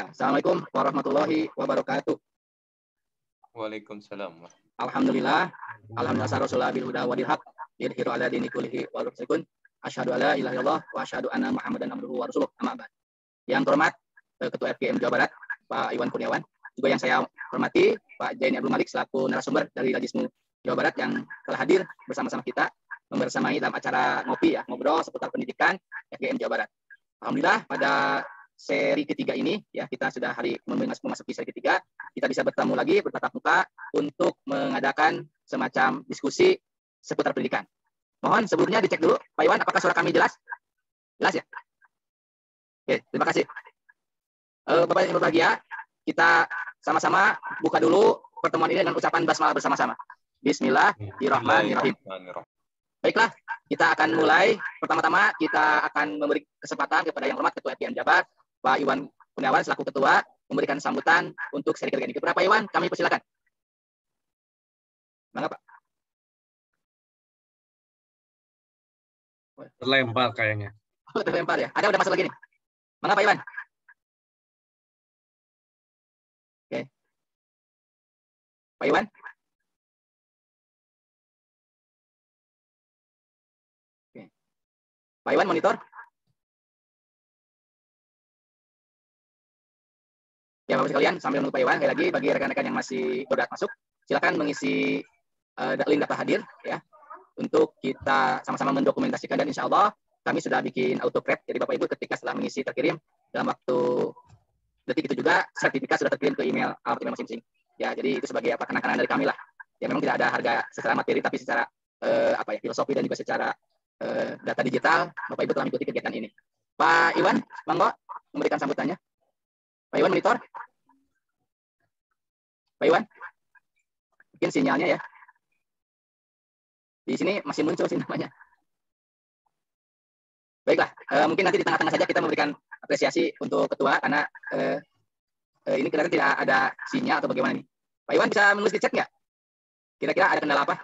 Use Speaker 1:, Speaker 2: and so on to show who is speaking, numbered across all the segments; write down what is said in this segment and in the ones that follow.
Speaker 1: Ya, Assalamualaikum warahmatullahi wabarakatuh.
Speaker 2: Waalaikumsalam.
Speaker 1: Alhamdulillah, alhamdulillah rasulullah bil huda wa bil haq, yadhiru ala dini kullihi wa rusulun. Asyhadu alla ilaha illallah wa asyhadu anna Muhammadan abduhu wa rasuluh. Amma ba'd. Yang terhormat Ketua FGM Jawa Barat, Pak Iwan Kurniawan, juga yang saya hormati Pak Jaini Abdul Malik selaku narasumber dari Rajismu Jawa Barat yang telah hadir bersama-sama kita membersamai dalam acara ngobrol seputar pendidikan FGM Jawa Barat. Alhamdulillah pada seri ketiga ini ya kita sudah memasuki seri ketiga, kita bisa bertemu lagi bertatap muka untuk mengadakan semacam diskusi seputar pendidikan. Mohon sebelumnya dicek dulu Pak Iwan, apakah suara kami jelas? Jelas ya? Oke, terima kasih. Bapak yang berbahagia, kita sama-sama buka dulu pertemuan ini dengan ucapan basmalah bersama-sama. Bismillahirrahmanirrahim. Baiklah, kita akan mulai. Pertama-tama kita akan memberi kesempatan kepada yang hormat Ketua FGM Jabar, Pak Iwan Kurniawan selaku Ketua, memberikan sambutan untuk seri ketiga ini. Kepada Pak Iwan, kami persilakan. Mangga Pak.
Speaker 3: Terlempar kayaknya.
Speaker 1: Oh, terlempar ya. Ada udah masuk lagi nih. Mangga Pak Iwan. Oke. Pak Iwan. Oke. Pak Iwan monitor. Ya Bapak sekalian, sambil menunggu Pak Iwan, lagi bagi rekan-rekan yang masih baru masuk, silakan mengisi link daftar hadir ya untuk kita sama-sama mendokumentasikan, dan insya Allah kami sudah bikin auto prep. Jadi Bapak Ibu ketika setelah mengisi terkirim dalam waktu detik itu juga sertifikat sudah terkirim ke email masing-masing. Ya, jadi itu sebagai kenang-kenangan dari kami lah. Ya memang tidak ada harga secara materi, tapi secara filosofi dan juga secara data digital Bapak Ibu telah mengikuti kegiatan ini. Pak Iwan, monggo memberikan sambutannya. Pak Iwan monitor. Pak Iwan, mungkin sinyalnya ya. Di sini masih muncul sih namanya. Baiklah, mungkin nanti di tengah-tengah saja kita memberikan apresiasi untuk ketua karena ini kira-kira tidak ada sinyal atau bagaimana nih. Pak Iwan bisa menulis di chat nggak? Kira-kira ada kendala apa?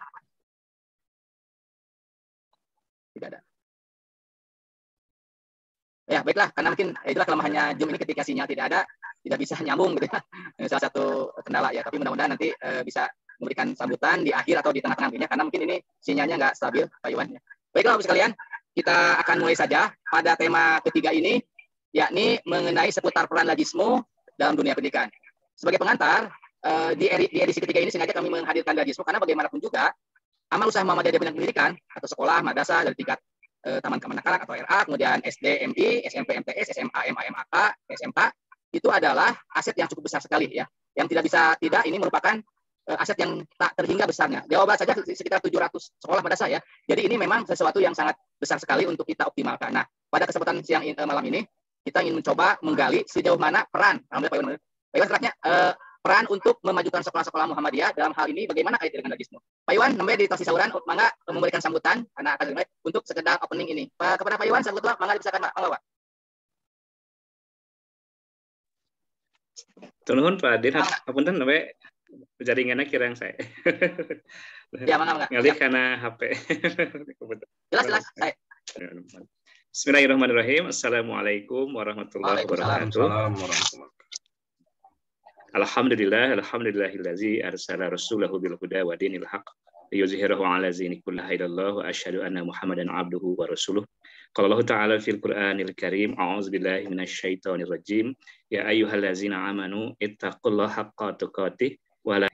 Speaker 1: Tidak ada. Ya, baiklah, karena mungkin itulah kelemahannya Zoom ini ketika sinyal tidak ada, tidak bisa nyambung gitu ya. Salah satu kendala ya, tapi mudah-mudahan nanti bisa memberikan sambutan di akhir atau di tengah-tengah karena mungkin ini sinyalnya nggak stabil, Pak Iwan. Baiklah, Bapak sekalian, kita akan mulai saja pada tema ketiga ini, yakni mengenai seputar peran Rajismu dalam dunia pendidikan. Sebagai pengantar, di edisi ketiga ini sengaja kami menghadirkan Rajismu karena bagaimanapun juga, amal usaha Muhammadiyah bidang pendidikan atau sekolah, madrasah dari tingkat taman kanak-kanak atau RA, kemudian SD, MI, SMP, MTS, SMA, MA, MAK, SMK, itu adalah aset yang cukup besar sekali ya. Yang tidak ini merupakan aset yang tak terhingga besarnya. Jawa Barat saja sekitar 700 sekolah madrasah ya. Jadi ini memang sesuatu yang sangat besar sekali untuk kita optimalkan. Nah, pada kesempatan siang malam ini kita ingin mencoba menggali sejauh mana peran, alhamdulillah Pak Iwan terangnya, peran untuk memajukan sekolah-sekolah Muhammadiyah dalam hal ini bagaimana kaitannya dengan Rajismu. Pak Iwan, namanya di Tosi Sauran, mangga memberikan sambutan karena akan dimulai untuk sekedar opening ini. Kepada Pak Iwan, sambutan, mangga dipersilakan Pak. Mangga Pak.
Speaker 3: Turun Pak Adin, apunten namanya jaringannya kira yang saya.
Speaker 1: Ya, mangga.
Speaker 3: Ngalih karena HP.
Speaker 1: Jelas.
Speaker 3: Bismillahirrahmanirrahim. Assalamualaikum warahmatullahi wabarakatuh. Alhamdulillahillazi arsala rasulahu bil huda wa dinil haq liyuzhirahu 'ala dini kullihi wa asyhadu anna Muhammadan 'abduhu wa rasuluh. Qala Allah ta'ala fil Qur'anil Karim, a'udzubillahi minasyaitonir rajim. Ya ayyuhallazina amanu ittaqullaha haqqa tuqatih wa la.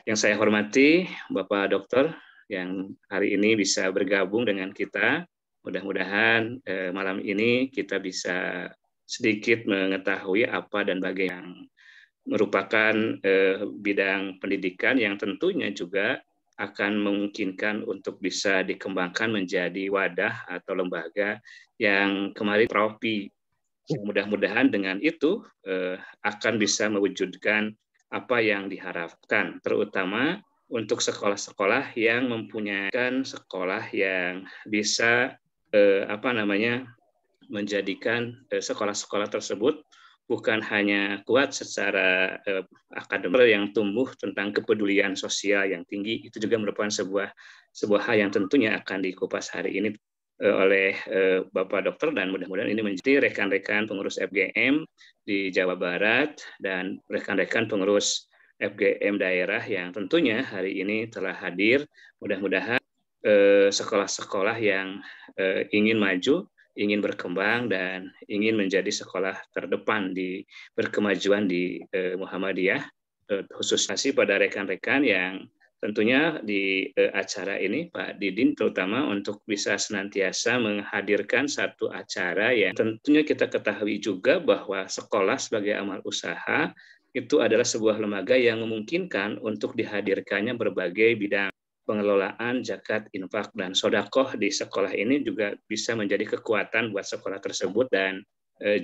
Speaker 3: Yang saya hormati Bapak Dokter yang hari ini bisa bergabung dengan kita. Mudah-mudahan malam ini kita bisa sedikit mengetahui apa dan bagaimana merupakan bidang pendidikan yang tentunya juga akan memungkinkan untuk bisa dikembangkan menjadi wadah atau lembaga yang kemarin trofi. Mudah-mudahan dengan itu akan bisa mewujudkan apa yang diharapkan, terutama untuk sekolah-sekolah yang mempunyai sekolah yang bisa menjadikan sekolah-sekolah tersebut bukan hanya kuat secara akademik yang tumbuh tentang kepedulian sosial yang tinggi, itu juga merupakan sebuah hal yang tentunya akan dikupas hari ini oleh Bapak Dokter, dan mudah-mudahan ini menjadi rekan-rekan pengurus FGM di Jawa Barat dan rekan-rekan pengurus FGM daerah yang tentunya hari ini telah hadir. Mudah-mudahan sekolah-sekolah yang ingin maju, ingin berkembang, dan ingin menjadi sekolah terdepan di berkemajuan di Muhammadiyah, khususnya pada rekan-rekan yang tentunya di acara ini Pak Didin terutama untuk bisa senantiasa menghadirkan satu acara yang tentunya kita ketahui juga bahwa sekolah sebagai amal usaha itu adalah sebuah lembaga yang memungkinkan untuk dihadirkannya berbagai bidang. Pengelolaan zakat, infak, dan sodakoh di sekolah ini juga bisa menjadi kekuatan buat sekolah tersebut, dan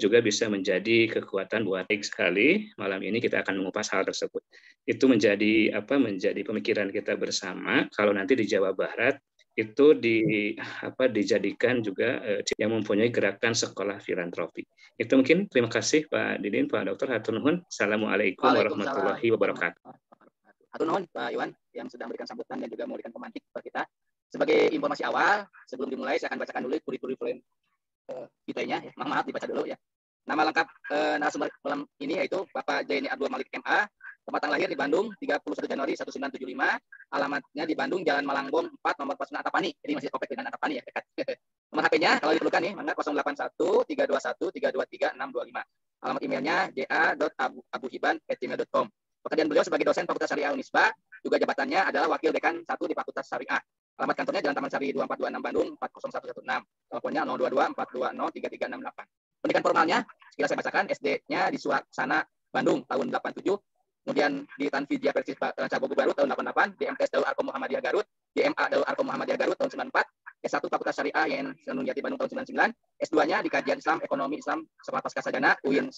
Speaker 3: juga bisa menjadi kekuatan buat sekali. Malam ini kita akan mengupas hal tersebut. Itu menjadi pemikiran kita bersama. Kalau nanti di Jawa Barat itu dijadikan juga yang mempunyai gerakan sekolah filantropi. Itu mungkin. Terima kasih Pak Didin, Pak Dokter. Hatur nuhun. Assalamualaikum warahmatullahi wabarakatuh.
Speaker 1: Hatur nuhun Pak Iwan yang sudah memberikan sambutan dan juga memberikan pemantik kepada kita. Sebagai informasi awal, sebelum dimulai saya akan bacakan dulu kurikulum kitanya. Ya. Maaf dibaca dulu ya. Nama lengkap narasumber malam ini yaitu Bapak Jaini Abdul Malik MA, tempat lahir di Bandung 31 Januari 1975, alamatnya di Bandung Jalan Malangbong 4 nomor 49 Antapani. Jadi masih komplek dengan Antapani ya. Nomor HP-nya kalau diperlukan nih, mangga 081 321 323 625. Alamat emailnya ja.abuhiban@gmail.com. Pekerjaan beliau sebagai dosen Fakultas Syariah Unisba, juga jabatannya adalah Wakil Dekan 1 di Fakultas Syariah. Alamat kantornya Jalan Taman Sari 2426 Bandung 40116. Teleponnya 022 420 3368. Pendidikan formalnya, sekira saya bacakan, SD-nya di Suasana Bandung tahun 87, kemudian di Tanfidiyah Persis Cabogo Garut tahun 88, di MTS Darul Arkom Muhammadiyah Garut, di MA Darul Arkom Muhammadiyah Garut tahun 94, S1 Fakultas Syariah yang Senun Jati Bandung tahun 99, S2-nya di Kajian Islam Ekonomi Islam Sekolah Pasca Sarjana UIN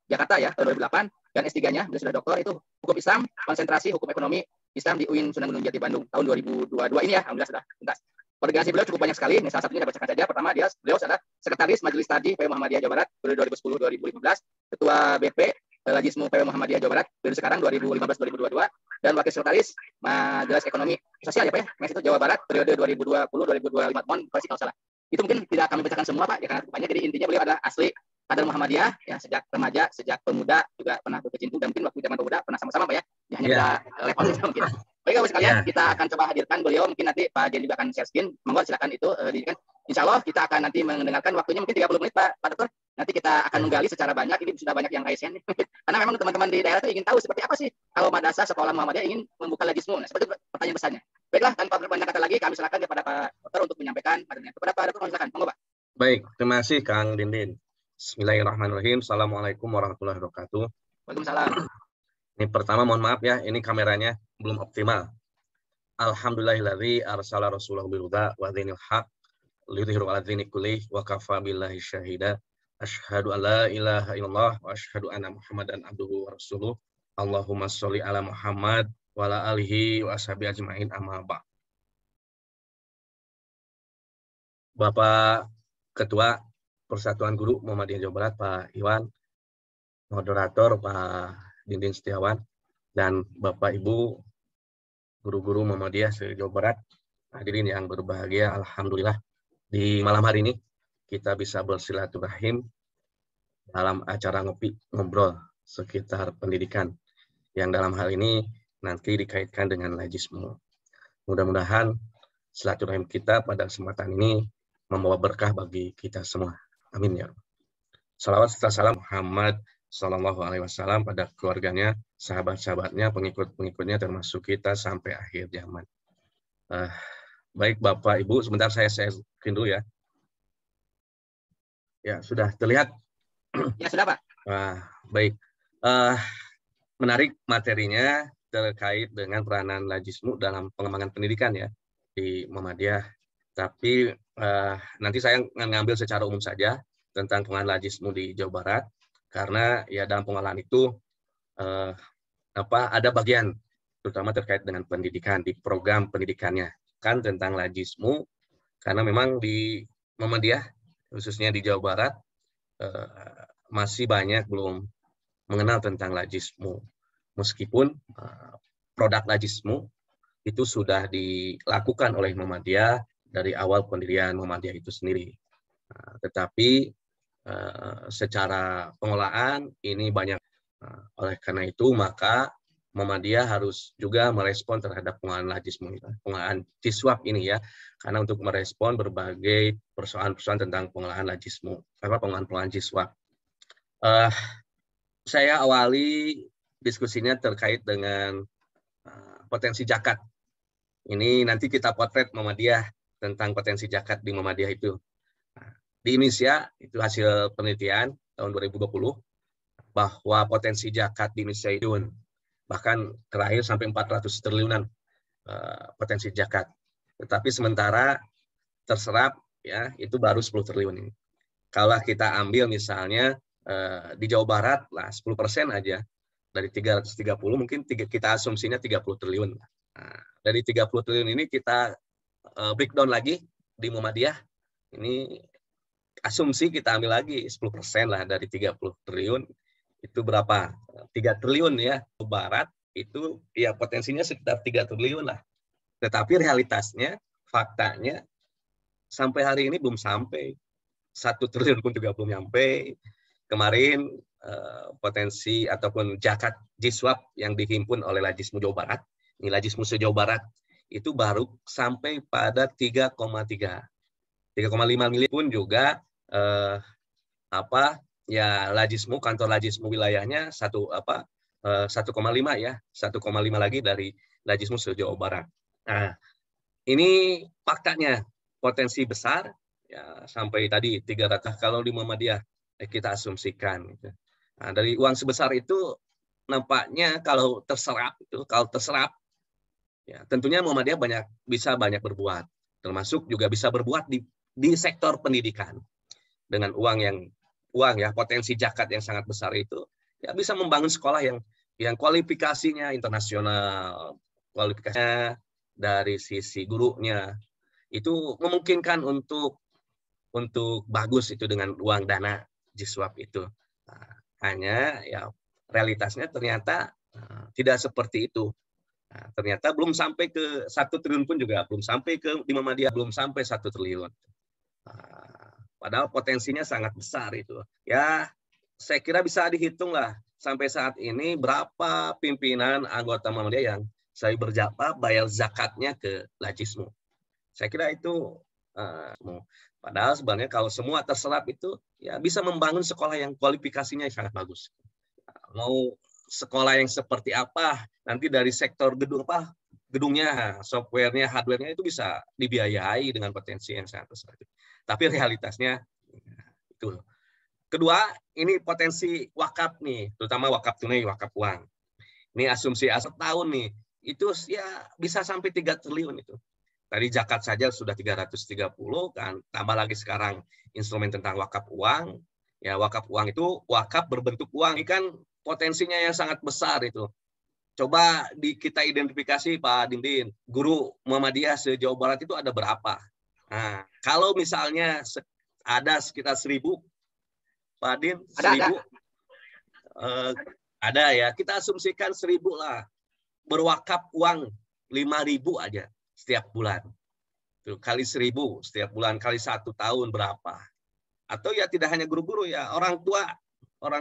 Speaker 1: Jakarta ya tahun 2008, dan S3-nya beliau sudah doktor itu Hukum Islam, konsentrasi Hukum Ekonomi Islam di UIN Sunan Gunung Jati Bandung tahun 2022 ini ya, alhamdulillah sudah tuntas. Organisasi beliau cukup banyak sekali, nih salah satunya saya bacakan saja. Pertama, beliau adalah Sekretaris Majelis Tadi PW Muhammadiyah Jawa Barat periode 2010-2015, Ketua BP Lajismu PW Muhammadiyah Jawa Barat periode sekarang 2015-2022, dan Wakil Sekretaris Majelis Ekonomi Sosial ya Pak ya, itu Jawa Barat periode 2020-2025, mohon koreksi kalau salah. Itu mungkin tidak kami bacakan semua Pak, ya karena banyak. Jadi intinya beliau adalah asli kader Muhammadiyah ya, sejak remaja, sejak pemuda juga pernah berkecimpung, dan mungkin waktu zaman pemuda pernah sama-sama Pak ya, hanya beda level saja mungkin. Baik Bapak sekalian, kita akan coba hadirkan beliau, mungkin nanti Pak Jen juga akan share screen, monggo silakan itu didikan. Insya Allah kita akan nanti mendengarkan, waktunya mungkin 30 menit Pak Dokter. Nanti kita akan menggali secara banyak, ini sudah banyak yang ASN karena memang teman-teman di daerah itu ingin tahu seperti apa sih kalau madrasah sekolah Muhammadiyah ingin membuka lajismu. Nah, seperti pertanyaan besarnya. Baiklah, tanpa berpanjang kata lagi, kami silakan kepada Pak Dokter untuk menyampaikan materinya. Kepada Pak Dokter, silakan, monggo Pak.
Speaker 2: Baik, terima kasih Kang Dindin. Bismillahirrahmanirrahim. Assalamualaikum warahmatullahi wabarakatuh.
Speaker 1: Waalaikumsalam.
Speaker 2: Ini pertama mohon maaf ya, ini kameranya belum optimal. Alhamdulillahilladzi arsala rasulahu bil huda wa dinil haq liyudhhirahu 'ala dini kullih wa kafa billahi syahida. Asyhadu an la ilaha illallah wa asyhadu anna Muhammadan abduhu wa rasuluh. Allahumma sholli ala Muhammad wa ala alihi wa ashabihi ajmain, amma ba'd. Bapak Ketua Persatuan Guru Muhammadiyah Jawa Barat Pak Iwan, moderator Pak Dindin Setiawan, dan Bapak Ibu guru-guru Muhammadiyah se-Jawa Barat, hadirin yang berbahagia, alhamdulillah di malam hari ini kita bisa bersilaturahim dalam acara ngopi ngobrol sekitar pendidikan yang dalam hal ini nanti dikaitkan dengan lajismu. Mudah-mudahan silaturahim kita pada kesempatan ini membawa berkah bagi kita semua. Amin ya. Salawat serta salam Muhammad Sallallahu Alaihi Wasallam pada keluarganya, sahabat-sahabatnya, pengikut-pengikutnya, termasuk kita sampai akhir zaman. Baik Bapak Ibu, sebentar saya screen dulu ya. Ya sudah terlihat.
Speaker 1: Ya sudah Pak.
Speaker 2: Baik. Menarik materinya terkait dengan peranan lajismu dalam pengembangan pendidikan ya di Muhammadiyah. Tapi nanti saya ngambil secara umum saja tentang pengembangan lajismu di Jawa Barat. Karena ya dalam pengolahan itu ada bagian terutama terkait dengan pendidikan di program pendidikannya kan tentang lajismu, karena memang di Muhammadiyah khususnya di Jawa Barat masih banyak belum mengenal tentang lajismu, meskipun produk lajismu itu sudah dilakukan oleh Muhammadiyah dari awal pendirian Muhammadiyah itu sendiri. Tetapi secara pengelolaan ini banyak. Oleh karena itu maka Muhammadiyah harus juga merespon terhadap pengelolaan lajismu, pengelolaan Ciswap ini ya, karena untuk merespon berbagai persoalan-persoalan tentang pengelolaan lajismu, pengelolaan Ciswap. Saya awali diskusinya terkait dengan potensi zakat. Ini nanti kita potret Muhammadiyah tentang potensi zakat di Muhammadiyah itu. Di Indonesia itu hasil penelitian tahun 2020 bahwa potensi zakat di Indonesia itu bahkan terakhir sampai 400 triliunan potensi zakat. Tetapi sementara terserap ya itu baru 10 triliun ini. Kalau kita ambil misalnya di Jawa Barat lah 10% aja dari 330 mungkin kita asumsinya 30 triliun. Nah, dari 30 triliun ini kita breakdown lagi di Muhammadiyah. Ini asumsi kita ambil lagi 10% lah dari 30 triliun. Itu berapa? 3 triliun ya. Barat itu ya potensinya sekitar 3 triliun lah. Tetapi realitasnya, faktanya sampai hari ini belum sampai. 1 triliun pun juga belum nyampe. Kemarin potensi ataupun zakat Ciswap yang dihimpun oleh Lajismu Jawa Barat, ini Lajismu Jawa Barat itu baru sampai pada 3,3. 3,5 miliar pun juga ya Lajismu, kantor Lajismu wilayahnya 1,5 ya, 1,5 lagi dari Lajismu Jawa Barat. Nah, ini faktanya potensi besar ya sampai tadi 300 kalau di Muhammadiyah kita asumsikan. Gitu. Nah, dari uang sebesar itu nampaknya kalau terserap ya tentunya Muhammadiyah bisa banyak berbuat, termasuk juga bisa berbuat di sektor pendidikan dengan uang ya potensi zakat yang sangat besar itu ya bisa membangun sekolah yang kualifikasinya internasional, kualifikasinya dari sisi gurunya itu memungkinkan untuk bagus itu dengan uang dana Ciswap itu. Nah, hanya ya realitasnya ternyata tidak seperti itu. Nah, ternyata belum sampai ke 1 triliun pun juga belum sampai ke di Muhammadiyah belum sampai 1 triliun. Padahal potensinya sangat besar itu. Ya, saya kira bisa dihitung lah sampai saat ini berapa pimpinan anggota Muhammadiyah yang saya bayar zakatnya ke Lajismu. Saya kira itu padahal sebenarnya kalau semua terserap itu ya bisa membangun sekolah yang kualifikasinya sangat bagus. Mau sekolah yang seperti apa nanti dari sektor gedungnya, softwarenya, hardwarenya itu bisa dibiayai dengan potensi yang sangat besar. Tapi realitasnya itu. Kedua, ini potensi wakaf nih, terutama wakaf tunai, wakaf uang. Ini asumsi tahun nih, itu ya bisa sampai 3 triliun itu. Tadi zakat saja sudah 330 kan, tambah lagi sekarang instrumen tentang wakaf uang. Ya wakaf uang itu wakaf berbentuk uang. Ini kan potensinya yang sangat besar itu. Coba kita identifikasi Pak Dindin, guru Muhammadiyah se-Jawa Barat itu ada berapa? Nah, kalau misalnya ada sekitar 1.000, Pak Din, 1.000, ada ya. Kita asumsikan 1.000 lah. Berwakaf uang 5.000 aja setiap bulan. Tuh, kali 1.000 setiap bulan, kali 1 tahun berapa? Atau ya tidak hanya guru-guru ya, orang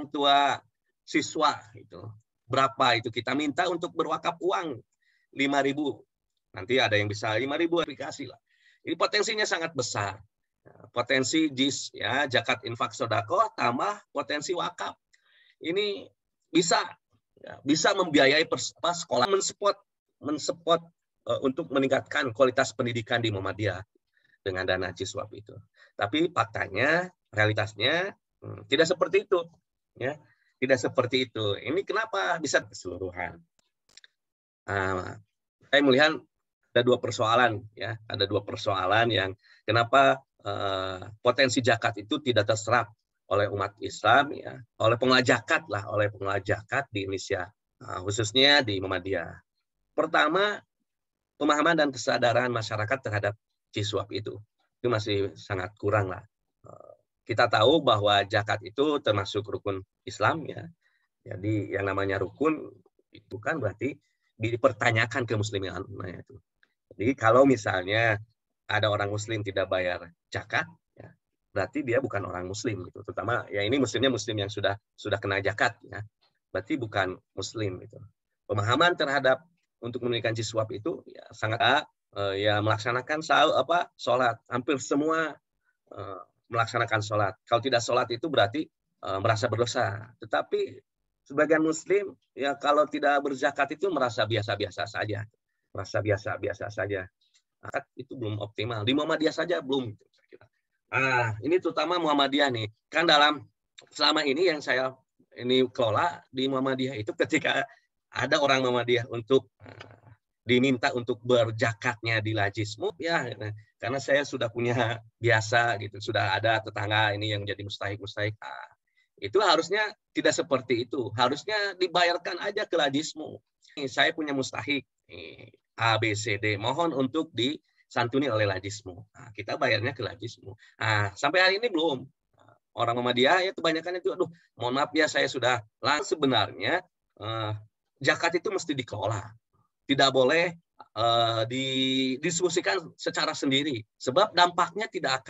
Speaker 2: tua siswa itu. Berapa itu kita minta untuk berwakaf uang? 5.000. Nanti ada yang bisa 5.000 aplikasi lah. Ini potensinya sangat besar. Potensi JIS ya, zakat infak sedekah tambah potensi wakaf. Ini bisa membiayai sekolah, mensupport untuk meningkatkan kualitas pendidikan di Muhammadiyah dengan dana Ciswap itu. Tapi faktanya, realitasnya tidak seperti itu. Ya, tidak seperti itu. Ini kenapa bisa keseluruhan? Saya melihat ada 2 persoalan ya, ada 2 persoalan yang kenapa potensi zakat itu tidak terserap oleh umat Islam ya, oleh pengelola zakat di Indonesia, khususnya di Muhammadiyah. Pertama, pemahaman dan kesadaran masyarakat terhadap Ciswap itu masih sangat kurang lah. Kita tahu bahwa zakat itu termasuk rukun Islam ya. Jadi yang namanya rukun itu kan berarti dipertanyakan kemuslimannya itu. Jadi kalau misalnya ada orang Muslim tidak bayar zakat, ya, berarti dia bukan orang Muslim gitu. Terutama ya ini Muslimnya Muslim yang sudah kena zakat, ya, berarti bukan Muslim gitu. Pemahaman terhadap untuk menunaikan jiswab itu ya sangat ya melaksanakan sholat, hampir semua melaksanakan sholat. Kalau tidak sholat itu berarti merasa berdosa. Tetapi sebagian Muslim ya kalau tidak berzakat itu merasa biasa-biasa saja, merasa biasa-biasa saja. Itu belum optimal. Di Muhammadiyah saja belum. Ini terutama Muhammadiyah nih. Kan selama ini yang saya ini kelola di Muhammadiyah itu ketika ada orang Muhammadiyah untuk diminta untuk berjakatnya di Lajismu, ya karena saya sudah punya biasa gitu, sudah ada tetangga ini yang jadi mustahik. Itu harusnya tidak seperti itu. Harusnya dibayarkan aja ke Lajismu. Saya punya mustahik A, B, C, D. Mohon untuk disantuni oleh Lajismu. Kita bayarnya ke Lajismu. Sampai hari ini belum. Orang Muhammadiyah ya kebanyakan itu, aduh, mohon maaf ya saya sudah. Sebenarnya zakat itu mesti dikelola. Tidak boleh didistribusikan secara sendiri. Sebab dampaknya tidak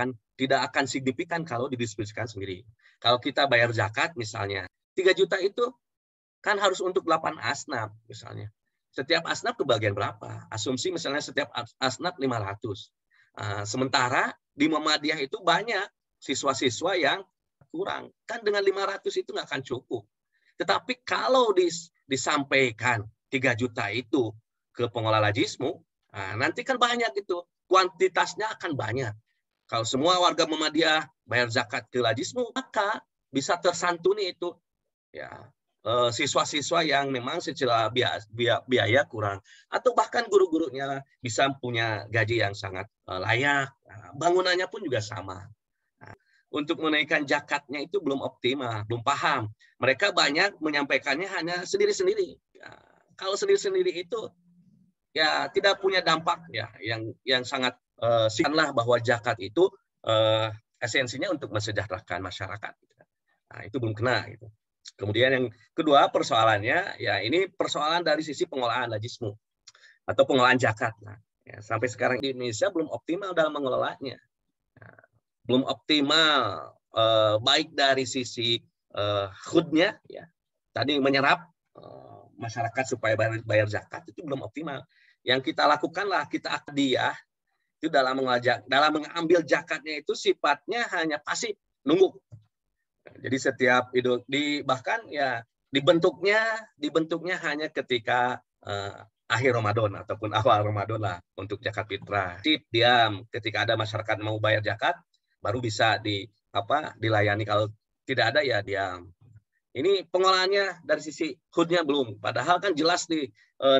Speaker 2: akan signifikan kalau didistribusikan sendiri. Kalau kita bayar zakat misalnya, 3 juta itu kan harus untuk 8 asnaf misalnya. Setiap asnaf kebagian berapa? Asumsi misalnya setiap asnaf 500. Sementara di Muhammadiyah itu banyak siswa-siswa yang kurang. Kan dengan 500 itu nggak akan cukup. Tetapi kalau disampaikan 3 juta itu ke pengelola Lajismu, nanti kan banyak itu. Kuantitasnya akan banyak. Kalau semua warga Muhammadiyah bayar zakat ke Lajismu, maka bisa tersantuni itu ya siswa-siswa yang memang secara biaya kurang. Atau bahkan guru-gurunya bisa punya gaji yang sangat layak. Bangunannya pun juga sama. Untuk menaikkan zakatnya itu belum optimal, belum paham. Mereka banyak menyampaikannya hanya sendiri-sendiri. Kalau sendiri-sendiri itu ya tidak punya dampak ya yang sangat signifikan bahwa zakat itu esensinya untuk mensejahterakan masyarakat. Itu belum kena gitu. Kemudian yang kedua persoalannya ya ini persoalan dari sisi pengelolaan Lajismu atau pengelolaan zakat. Sampai sekarang di Indonesia belum optimal dalam mengelolanya. Belum optimal baik dari sisi khudnya ya tadi menyerap masyarakat supaya bayar zakat itu belum optimal. Yang kita lakukanlah kita akdiyah itu dalam mengambil zakatnya itu sifatnya hanya pasif nunggu. Jadi setiap itu bahkan ya dibentuknya hanya ketika akhir Ramadan ataupun awal Ramadan lah untuk zakat fitrah. Diam ketika ada masyarakat mau bayar zakat baru bisa dilayani, kalau tidak ada ya diam. Ini pengolahannya dari sisi khudnya belum. Padahal kan jelas di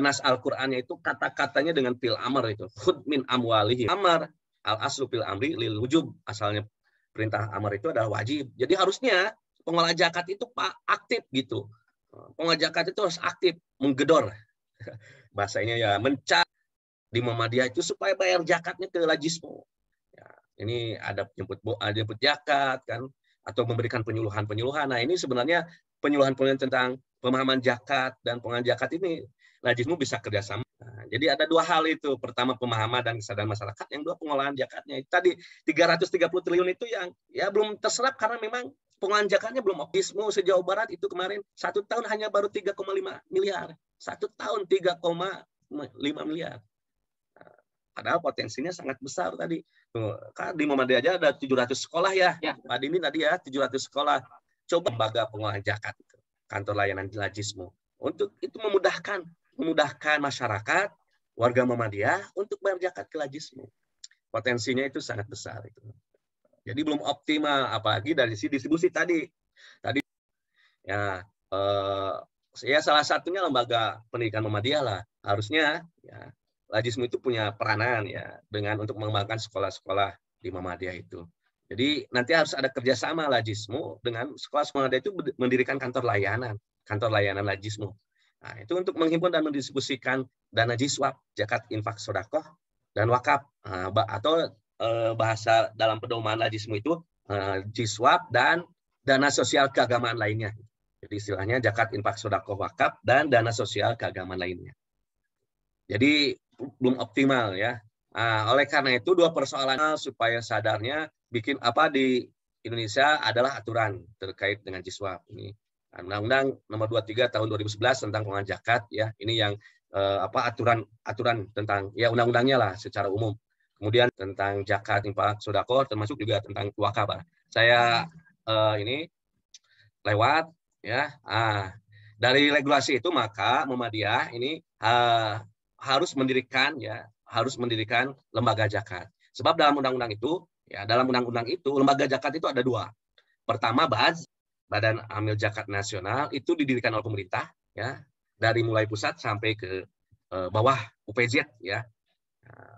Speaker 2: nas Al-Qur'annya itu kata-katanya dengan fil amr itu. Khud min amwalihim. Amr al-aslu fil amri lil wujub. Asalnya perintah amr itu adalah wajib. Jadi harusnya pengolah zakat itu aktif gitu. Pengolah zakat itu harus aktif, menggedor. Bahasanya ya mencari di Muhammadiyah itu supaya bayar zakatnya ke Lajismu. Ini ada jemput zakat kan, atau memberikan penyuluhan. Nah ini sebenarnya penyuluhan tentang pemahaman zakat dan pengelolaan zakat ini Lajismu bisa kerjasama. Jadi ada 2 hal itu. Pertama pemahaman dan kesadaran masyarakat, yang 2 pengolahan zakatnya. Tadi 330 triliun itu yang ya belum terserap karena memang pengolahan zakatnya belum optimal. Sejauh Barat itu kemarin 1 tahun hanya baru 3,5 miliar. 1 tahun 3,5 miliar. Padahal potensinya sangat besar tadi. Kan di Muhammadiyah aja ada 700 sekolah ya. Pak Dini tadi ya 700 sekolah. Coba lembaga pengolahan zakat itu, kantor layanan Lajismu. Untuk itu memudahkan masyarakat, warga Muhammadiyah untuk bayar zakat ke Lajismu. Potensinya itu sangat besar itu. Jadi belum optimal apalagi dari sisi distribusi tadi ya salah satunya lembaga pendidikan Muhammadiyah lah. Harusnya ya Lajismu itu punya peranan ya dengan untuk mengembangkan sekolah-sekolah di Muhammadiyah itu. Jadi nanti harus ada kerjasama Lajismu dengan sekolah-sekolah itu mendirikan kantor layanan Lajismu. Nah, itu untuk menghimpun dan mendistribusikan dana jiswab, zakat, infak, sedekah, dan wakaf. Atau bahasa dalam pedoman Lajismu itu jiswab dan dana sosial keagamaan lainnya. Jadi istilahnya zakat, infak, sedekah, wakaf, dan dana sosial keagamaan lainnya. Jadi belum optimal ya Oleh karena itu dua persoalan supaya sadarnya bikin apa di Indonesia adalah aturan terkait dengan Jiswab ini. Undang-Undang Nomor 23 Tahun 2011 tentang pengelolaan zakat ya. Ini yang aturan tentang ya undang-undangnya lah secara umum. Kemudian tentang zakat, infak, sedekah termasuk juga tentang wakaf. Saya ini lewat ya. Dari regulasi itu maka Muhammadiyah ini harus mendirikan lembaga zakat. Sebab dalam undang-undang itu lembaga zakat itu ada dua. Pertama Badan Amil Zakat Nasional itu didirikan oleh pemerintah ya, dari mulai pusat sampai ke bawah UPZ ya.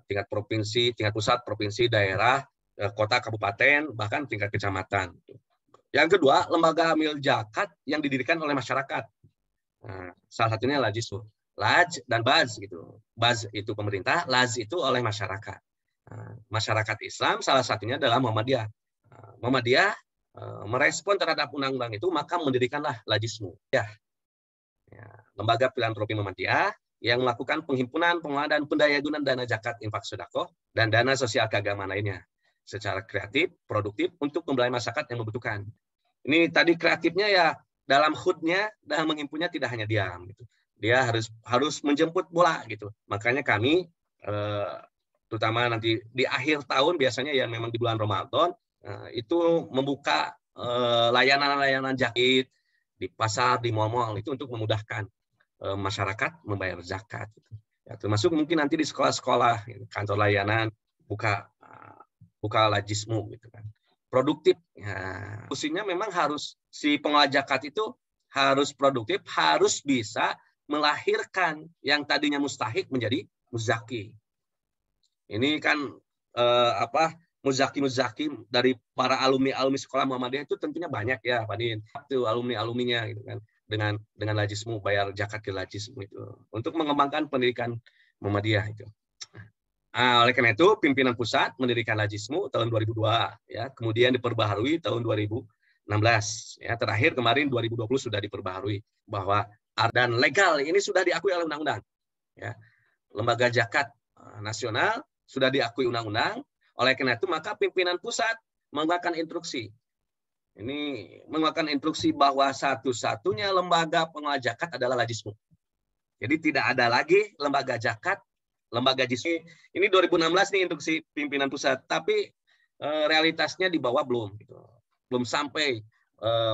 Speaker 2: Tingkat provinsi, tingkat pusat, provinsi, daerah, kota, kabupaten, bahkan tingkat kecamatan. Yang kedua, lembaga amil zakat yang didirikan oleh masyarakat. Salah satunya Lajismu. Laj dan Baz gitu. Baz itu pemerintah, Laj itu oleh masyarakat. Masyarakat Islam salah satunya adalah Muhammadiyah. Muhammadiyah merespon terhadap undang-undang itu maka mendirikanlah Lajismu. Ya. Lembaga filantropi Muhammadiyah yang melakukan penghimpunan, pengelolaan dan pendayagunaan dana zakat, infak, sedekah dan dana sosial keagamaan lainnya secara kreatif, produktif untuk membelai masyarakat yang membutuhkan. Ini tadi kreatifnya ya dalam hudnya, dalam menghimpunnya tidak hanya diam gitu. Dia harus menjemput bola gitu. Makanya kami terutama nanti di akhir tahun biasanya ya memang di bulan Ramadan itu membuka layanan-layanan zakat di pasar, di mal-mal itu untuk memudahkan masyarakat membayar zakat. Gitu. Ya, termasuk mungkin nanti di sekolah-sekolah, kantor layanan buka Lajismu gitu kan. Produktif. Ya. Fungsinya memang harus si pengelola zakat itu harus produktif, harus bisa melahirkan yang tadinya mustahik menjadi muzaki. Ini kan muzaki dari para alumni sekolah Muhammadiyah itu tentunya banyak ya, Pak Din. Itu alumni-aluminya gitu kan. Dengan Lajismu bayar zakat ke Lajismu itu untuk mengembangkan pendidikan Muhammadiyah itu. Oleh karena itu pimpinan pusat mendirikan Lajismu tahun 2002 ya, kemudian diperbaharui tahun 2016 ya, terakhir kemarin 2020 sudah diperbaharui bahwa dan legal ini sudah diakui oleh undang-undang ya. Lembaga zakat nasional sudah diakui undang-undang. Oleh karena itu maka pimpinan pusat mengeluarkan instruksi. Ini mengeluarkan instruksi bahwa satu-satunya lembaga pengelola zakat adalah Lajismu. Jadi tidak ada lagi lembaga zakat, lembaga Jismu. Ini 2016 nih instruksi pimpinan pusat, tapi realitasnya di bawah belum gitu. Belum sampai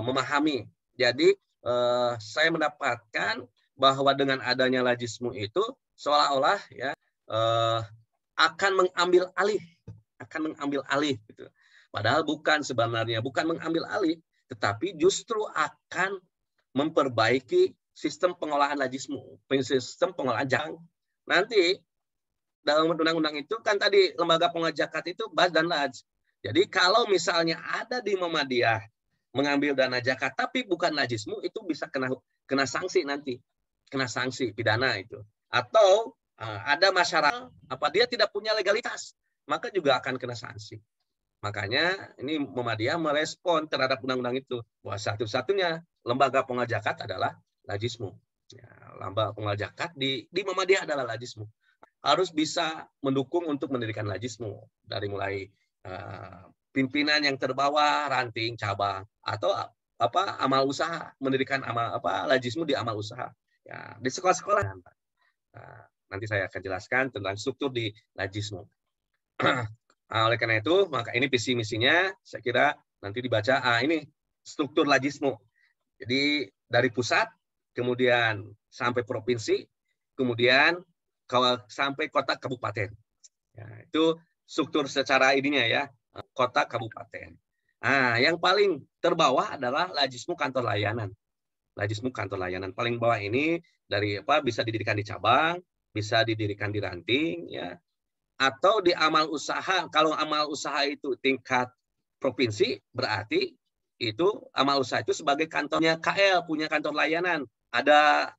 Speaker 2: memahami. Jadi saya mendapatkan bahwa dengan adanya Lajismu itu seolah-olah ya akan mengambil alih gitu. Padahal sebenarnya bukan mengambil alih, tetapi justru akan memperbaiki sistem pengolahan Lajismu, sistem pengolahan zakat. Nanti dalam undang-undang itu kan tadi lembaga pengelola zakat itu Baz dan Laj. Jadi kalau misalnya ada di Muhammadiyah mengambil dana zakat tapi bukan Lajismu, itu bisa kena sanksi nanti, kena sanksi pidana itu. Atau ada masyarakat dia tidak punya legalitas, maka juga akan kena sanksi. Makanya ini Muhammadiyah merespon terhadap undang-undang itu bahwa satu-satunya lembaga pengelola zakat adalah Lajismu. Ya, lembaga pengelola zakat di Muhammadiyah adalah Lajismu. Harus bisa mendukung untuk mendirikan Lajismu dari mulai pimpinan yang terbawah, ranting, cabang, atau amal usaha, mendirikan Lajismu di amal usaha. Ya, di sekolah-sekolah. Nanti saya akan jelaskan tentang struktur di Lajismu. Oleh karena itu, maka ini visi misinya, saya kira nanti dibaca. Ini struktur Lajismu. Jadi dari pusat, kemudian sampai provinsi, kemudian sampai kota kabupaten. Ya, itu struktur secara ininya ya, kota kabupaten. Yang paling terbawah adalah Lajismu kantor layanan. Lajismu kantor layanan paling bawah ini dari bisa didirikan di cabang, bisa didirikan di ranting ya. Atau di amal usaha. Kalau amal usaha itu tingkat provinsi, berarti itu amal usaha itu sebagai kantornya KL, punya kantor layanan. Ada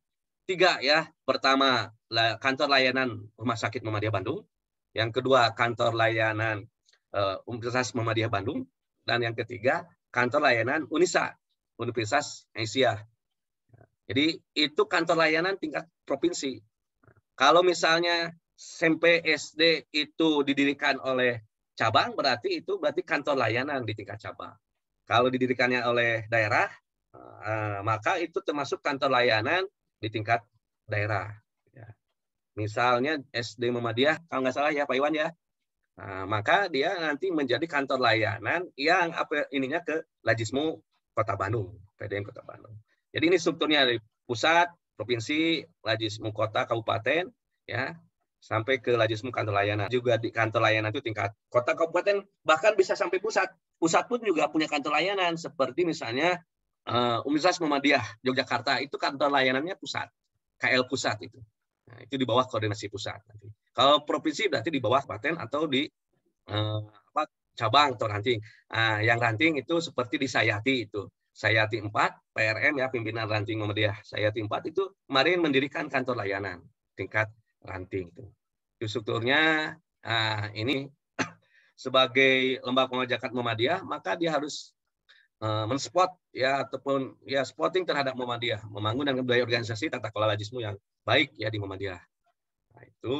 Speaker 2: 3 ya. Pertama, kantor layanan Rumah Sakit Muhammadiyah Bandung. Yang kedua, kantor layanan Universitas Muhammadiyah Bandung. Dan yang ketiga, kantor layanan UNISA, Universitas Asia. Jadi itu kantor layanan tingkat provinsi. Kalau misalnya SMP SD itu didirikan oleh cabang, berarti kantor layanan di tingkat cabang. Kalau didirikannya oleh daerah, maka itu termasuk kantor layanan di tingkat daerah. Ya. Misalnya SD Muhammadiyah, kalau nggak salah ya Pak Iwan ya, maka dia nanti menjadi kantor layanan yang ininya ke Lajismu Kota Bandung, PDM Kota Bandung. Jadi ini strukturnya dari pusat, provinsi, Lajismu Kota, Kabupaten, ya, sampai ke Lajismu kantor layanan. Juga di kantor layanan itu tingkat kota, kabupaten, bahkan bisa sampai pusat. Pusat pun juga punya kantor layanan, seperti misalnya Universitas Muhammadiyah Yogyakarta, itu kantor layanannya pusat, KL pusat itu. Nah, itu di bawah koordinasi pusat. Kalau provinsi berarti di bawah kabupaten atau di cabang atau ranting. Yang ranting itu seperti di Sayati itu. Sayati 4, PRM ya, pimpinan ranting Muhammadiyah. Sayati 4 itu kemarin mendirikan kantor layanan tingkat ranting itu. Itu strukturnya ini sebagai lembaga pengawas zakat Muhammadiyah, maka dia harus menspot ya ataupun ya spotting terhadap Muhammadiyah, membangun dan budaya organisasi tata kelola Lajismu yang baik ya di Muhammadiyah. Nah, itu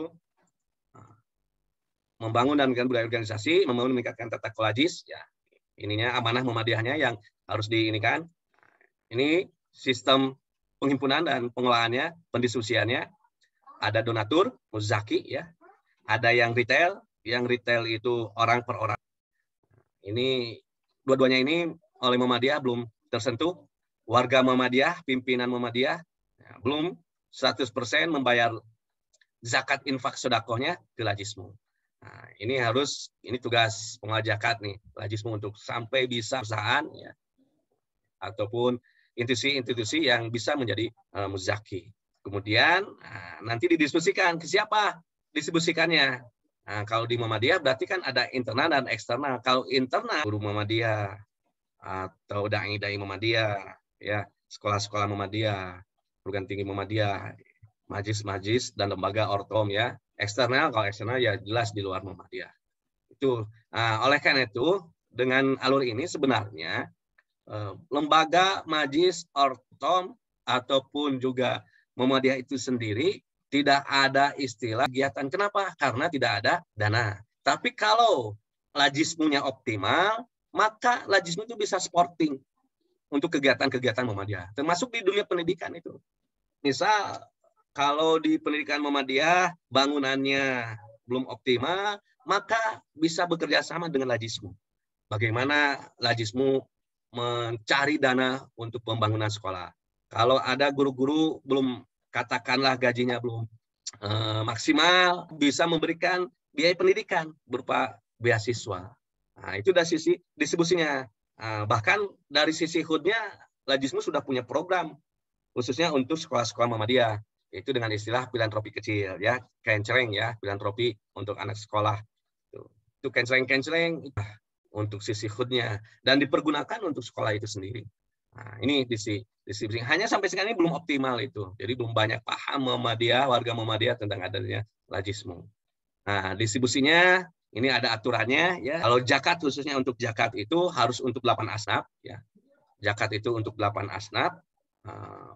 Speaker 2: membangun dan budaya organisasi, membangun meningkatkan tata kelola Lajis ya. Ininya amanah Muhammadiyahnya yang harus diinikan. Ini sistem penghimpunan dan pengelolaannya, pendistribusiannya. Ada donatur, muzaki ya. Ada yang retail itu orang per orang. Ini dua-duanya ini oleh Muhammadiyah belum tersentuh. Warga Muhammadiyah, pimpinan Muhammadiyah belum 100% membayar zakat infak sedekahnya ke Lajismu. Nah, ini tugas pengelola zakat nih, Lajismu untuk sampai bisa perusahaan ya, ataupun institusi-institusi yang bisa menjadi muzaki. Kemudian nanti didiskusikan ke siapa distribusikannya. Nah, kalau di Muhammadiyah berarti kan ada internal dan eksternal. Kalau internal guru Muhammadiyah atau dai-dai Muhammadiyah, ya sekolah-sekolah Muhammadiyah, perguruan tinggi Muhammadiyah, majlis-majlis dan lembaga ortom ya. Eksternal, kalau eksternal ya jelas di luar Muhammadiyah. Itu oleh karena itu dengan alur ini sebenarnya lembaga majlis ortom ataupun juga Muhammadiyah itu sendiri tidak ada istilah kegiatan. Kenapa? Karena tidak ada dana. Tapi kalau Lajismunya optimal, maka Lajismu itu bisa sporting untuk kegiatan-kegiatan Muhammadiyah. Termasuk di dunia pendidikan itu. Misal, kalau di pendidikan Muhammadiyah bangunannya belum optimal, maka bisa bekerja sama dengan Lajismu. Bagaimana Lajismu mencari dana untuk pembangunan sekolah. Kalau ada guru-guru belum, katakanlah gajinya belum maksimal, bisa memberikan biaya pendidikan berupa beasiswa. Nah, itu dari sisi distribusinya. Bahkan dari sisi HUD-nya, Lajismu sudah punya program khususnya untuk sekolah-sekolah Muhammadiyah. Itu dengan istilah filantropi kecil, ya, kenceleng ya, filantropi untuk anak sekolah. Itu kenceleng untuk sisi HUD-nya dan dipergunakan untuk sekolah itu sendiri. Nah, ini distribusi. Hanya sampai sekarang ini belum optimal itu. Jadi belum banyak paham Muhammadiyah, warga Muhammadiyah tentang adanya Lajismu. Nah, distribusinya ini ada aturannya ya. Kalau zakat khususnya untuk zakat itu harus untuk 8 asnaf ya. Zakat itu untuk 8 asnaf.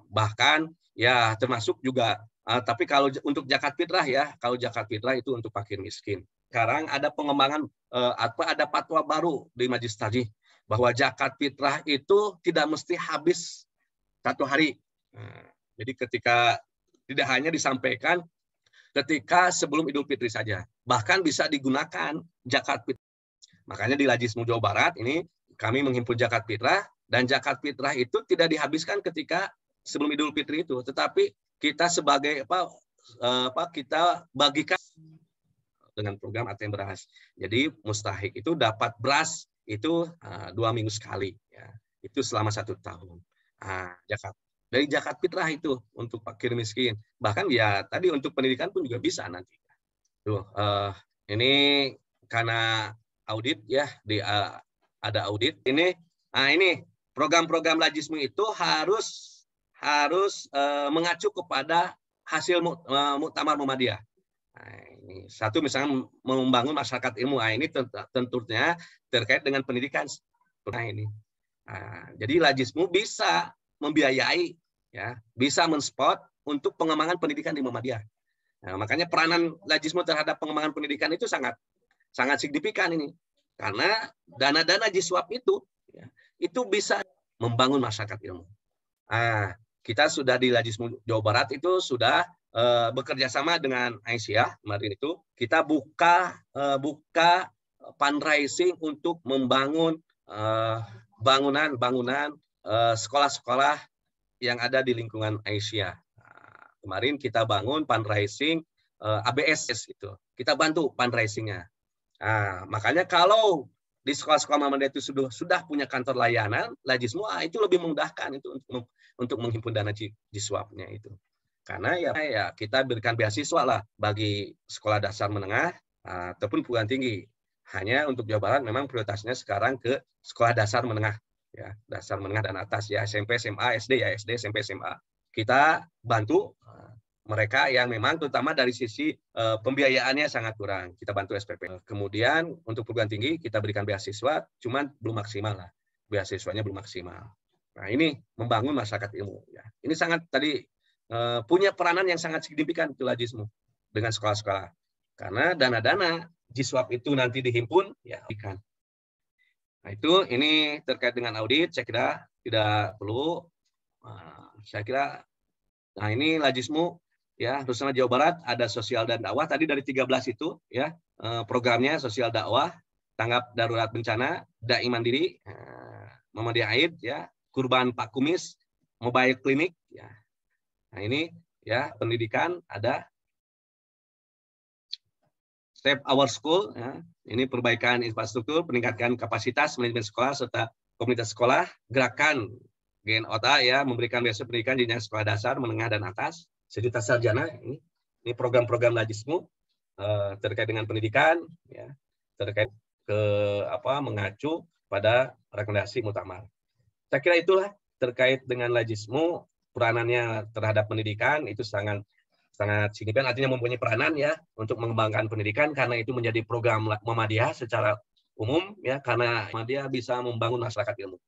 Speaker 2: Bahkan ya termasuk juga tapi kalau untuk zakat fitrah ya, kalau zakat fitrah itu untuk fakir miskin. Sekarang ada pengembangan ada fatwa baru di Majelis Tarjih bahwa zakat fitrah itu tidak mesti habis 1 hari. Jadi ketika tidak hanya disampaikan ketika sebelum Idul Fitri saja, bahkan bisa digunakan zakat fitrah. Makanya di Lajismu Jawa Barat ini kami menghimpun zakat fitrah, dan zakat fitrah itu tidak dihabiskan ketika sebelum Idul Fitri itu, tetapi kita sebagai kita bagikan dengan program ATM beras. Jadi mustahik itu dapat beras itu 2 minggu sekali, ya. Itu selama 1 tahun. Zakat dari zakat fitrah itu untuk fakir miskin. Bahkan ya tadi untuk pendidikan pun juga bisa nanti. Ini karena audit ya, ada audit. Ini program-program Lajismu itu harus mengacu kepada hasil Muktamar Muhammadiyah. Nah, ini satu misalnya membangun masyarakat ilmu. Ini tentunya terkait dengan pendidikan. Nah, ini. Jadi Lajismu bisa membiayai ya, bisa menspot untuk pengembangan pendidikan di Muhammadiyah. Nah, makanya peranan Lajismu terhadap pengembangan pendidikan itu sangat signifikan ini. Karena dana-dana Jiswap itu itu bisa membangun masyarakat ilmu. Nah, kita sudah di Lajismu Jawa Barat itu sudah bekerja sama dengan Aisyah kemarin itu kita buka fundraising untuk membangun bangunan sekolah-sekolah yang ada di lingkungan Aisyah. Nah, kemarin kita bangun fundraising ABS itu. Kita bantu fundraisingnya. Nah, makanya kalau di sekolah-sekolah Muhammadiyah itu sudah punya kantor layanan, Lajismu itu lebih memudahkan itu untuk menghimpun dana Jiswapnya itu. Karena ya kita berikan beasiswa lah bagi sekolah dasar menengah ataupun perguruan tinggi. Hanya untuk Jawa Barat memang prioritasnya sekarang ke sekolah dasar menengah, ya dasar menengah dan atas ya SMP, SMA, SD ya SD, SMP, SMA. Kita bantu mereka yang memang terutama dari sisi pembiayaannya sangat kurang. Kita bantu SPP. Kemudian untuk perguruan tinggi kita berikan beasiswa, cuman belum maksimal lah. Beasiswanya belum maksimal. Nah ini membangun masyarakat ilmu. Ya. Ini sangat tadi punya peranan yang sangat signifikan itu Lajismu dengan sekolah-sekolah. Karena dana-dana Jiswap itu nanti dihimpun, ya ikan. Nah itu ini terkait dengan audit, saya kira tidak perlu. Saya kira, nah ini Lajismu. Ya, Rusana Jawa Barat ada sosial dan dakwah. Tadi dari 13 itu ya programnya sosial dakwah, tanggap darurat bencana, dai mandiri, Muhammadiyah Aid ya, kurban Pak Kumis, mobile clinic ya. Nah, ini ya pendidikan ada Step Our School ya. Ini perbaikan infrastruktur, peningkatan kapasitas manajemen sekolah serta komunitas sekolah, gerakan GNOTA ya memberikan beasiswa pendidikan jenjang sekolah dasar, menengah dan atas. Sejuta sarjana ini program-program Lajismu terkait dengan pendidikan ya terkait ke mengacu pada rekomendasi muktamar. Saya kira itulah terkait dengan Lajismu peranannya terhadap pendidikan itu sangat signifikan, artinya mempunyai peranan ya untuk mengembangkan pendidikan karena itu menjadi program Muhammadiyah secara umum ya karena Muhammadiyah bisa membangun masyarakat ilmu.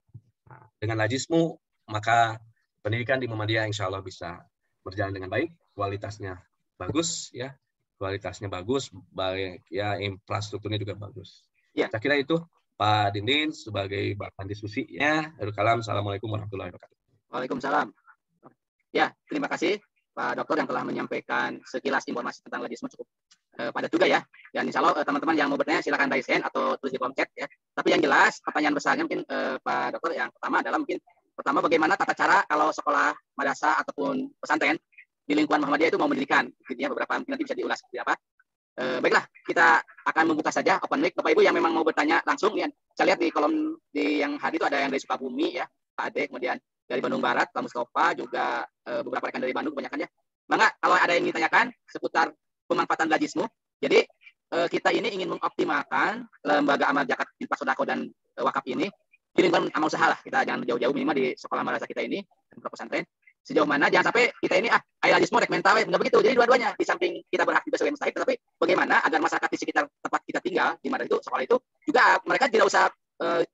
Speaker 2: Nah, dengan Lajismu maka pendidikan di Muhammadiyah insya Allah bisa berjalan dengan baik, kualitasnya bagus ya, baik ya infrastrukturnya juga bagus. Ya. Saya kira itu Pak Dindin sebagai bahan diskusinya. Kalam, assalamualaikum warahmatullahi wabarakatuh.
Speaker 1: Waalaikumsalam. Ya, terima kasih Pak Dokter yang telah menyampaikan sekilas informasi tentang Lajismu cukup padat juga ya. Dan insya Allah teman-teman yang mau bertanya silakan raise hand atau tulis di kolom chat ya. Tapi yang jelas pertanyaan besarnya mungkin Pak Dokter yang pertama adalah mungkin pertama, bagaimana tata cara kalau sekolah madrasah ataupun pesantren di lingkungan Muhammadiyah itu mau mendirikan? Ya, beberapa mungkin nanti bisa diulas seperti apa. Baiklah, kita akan membuka saja open mic. Bapak Ibu yang memang mau bertanya langsung, ya, saya lihat di kolom yang hadir itu ada yang dari Sukabumi, ya, Pak Ade, kemudian dari Bandung Barat, Pak Mustafa, juga beberapa rekan dari Bandung, kebanyakan ya. Bangga, kalau ada yang ditanyakan seputar pemanfaatan Lajismu. Jadi kita ini ingin mengoptimalkan lembaga amal zakat, infak, sodako, dan wakaf ini di lingkungan amal usaha lah. Kita jangan jauh-jauh minimal di sekolah madrasah kita ini dan pesantren. Sejauh mana jangan sampai kita ini Lajismu rek mental enggak begitu. Jadi dua-duanya di samping kita beraktif sebagai mustahik, tetapi bagaimana agar masyarakat di sekitar tempat kita tinggal di mana itu sekolah itu juga mereka tidak usah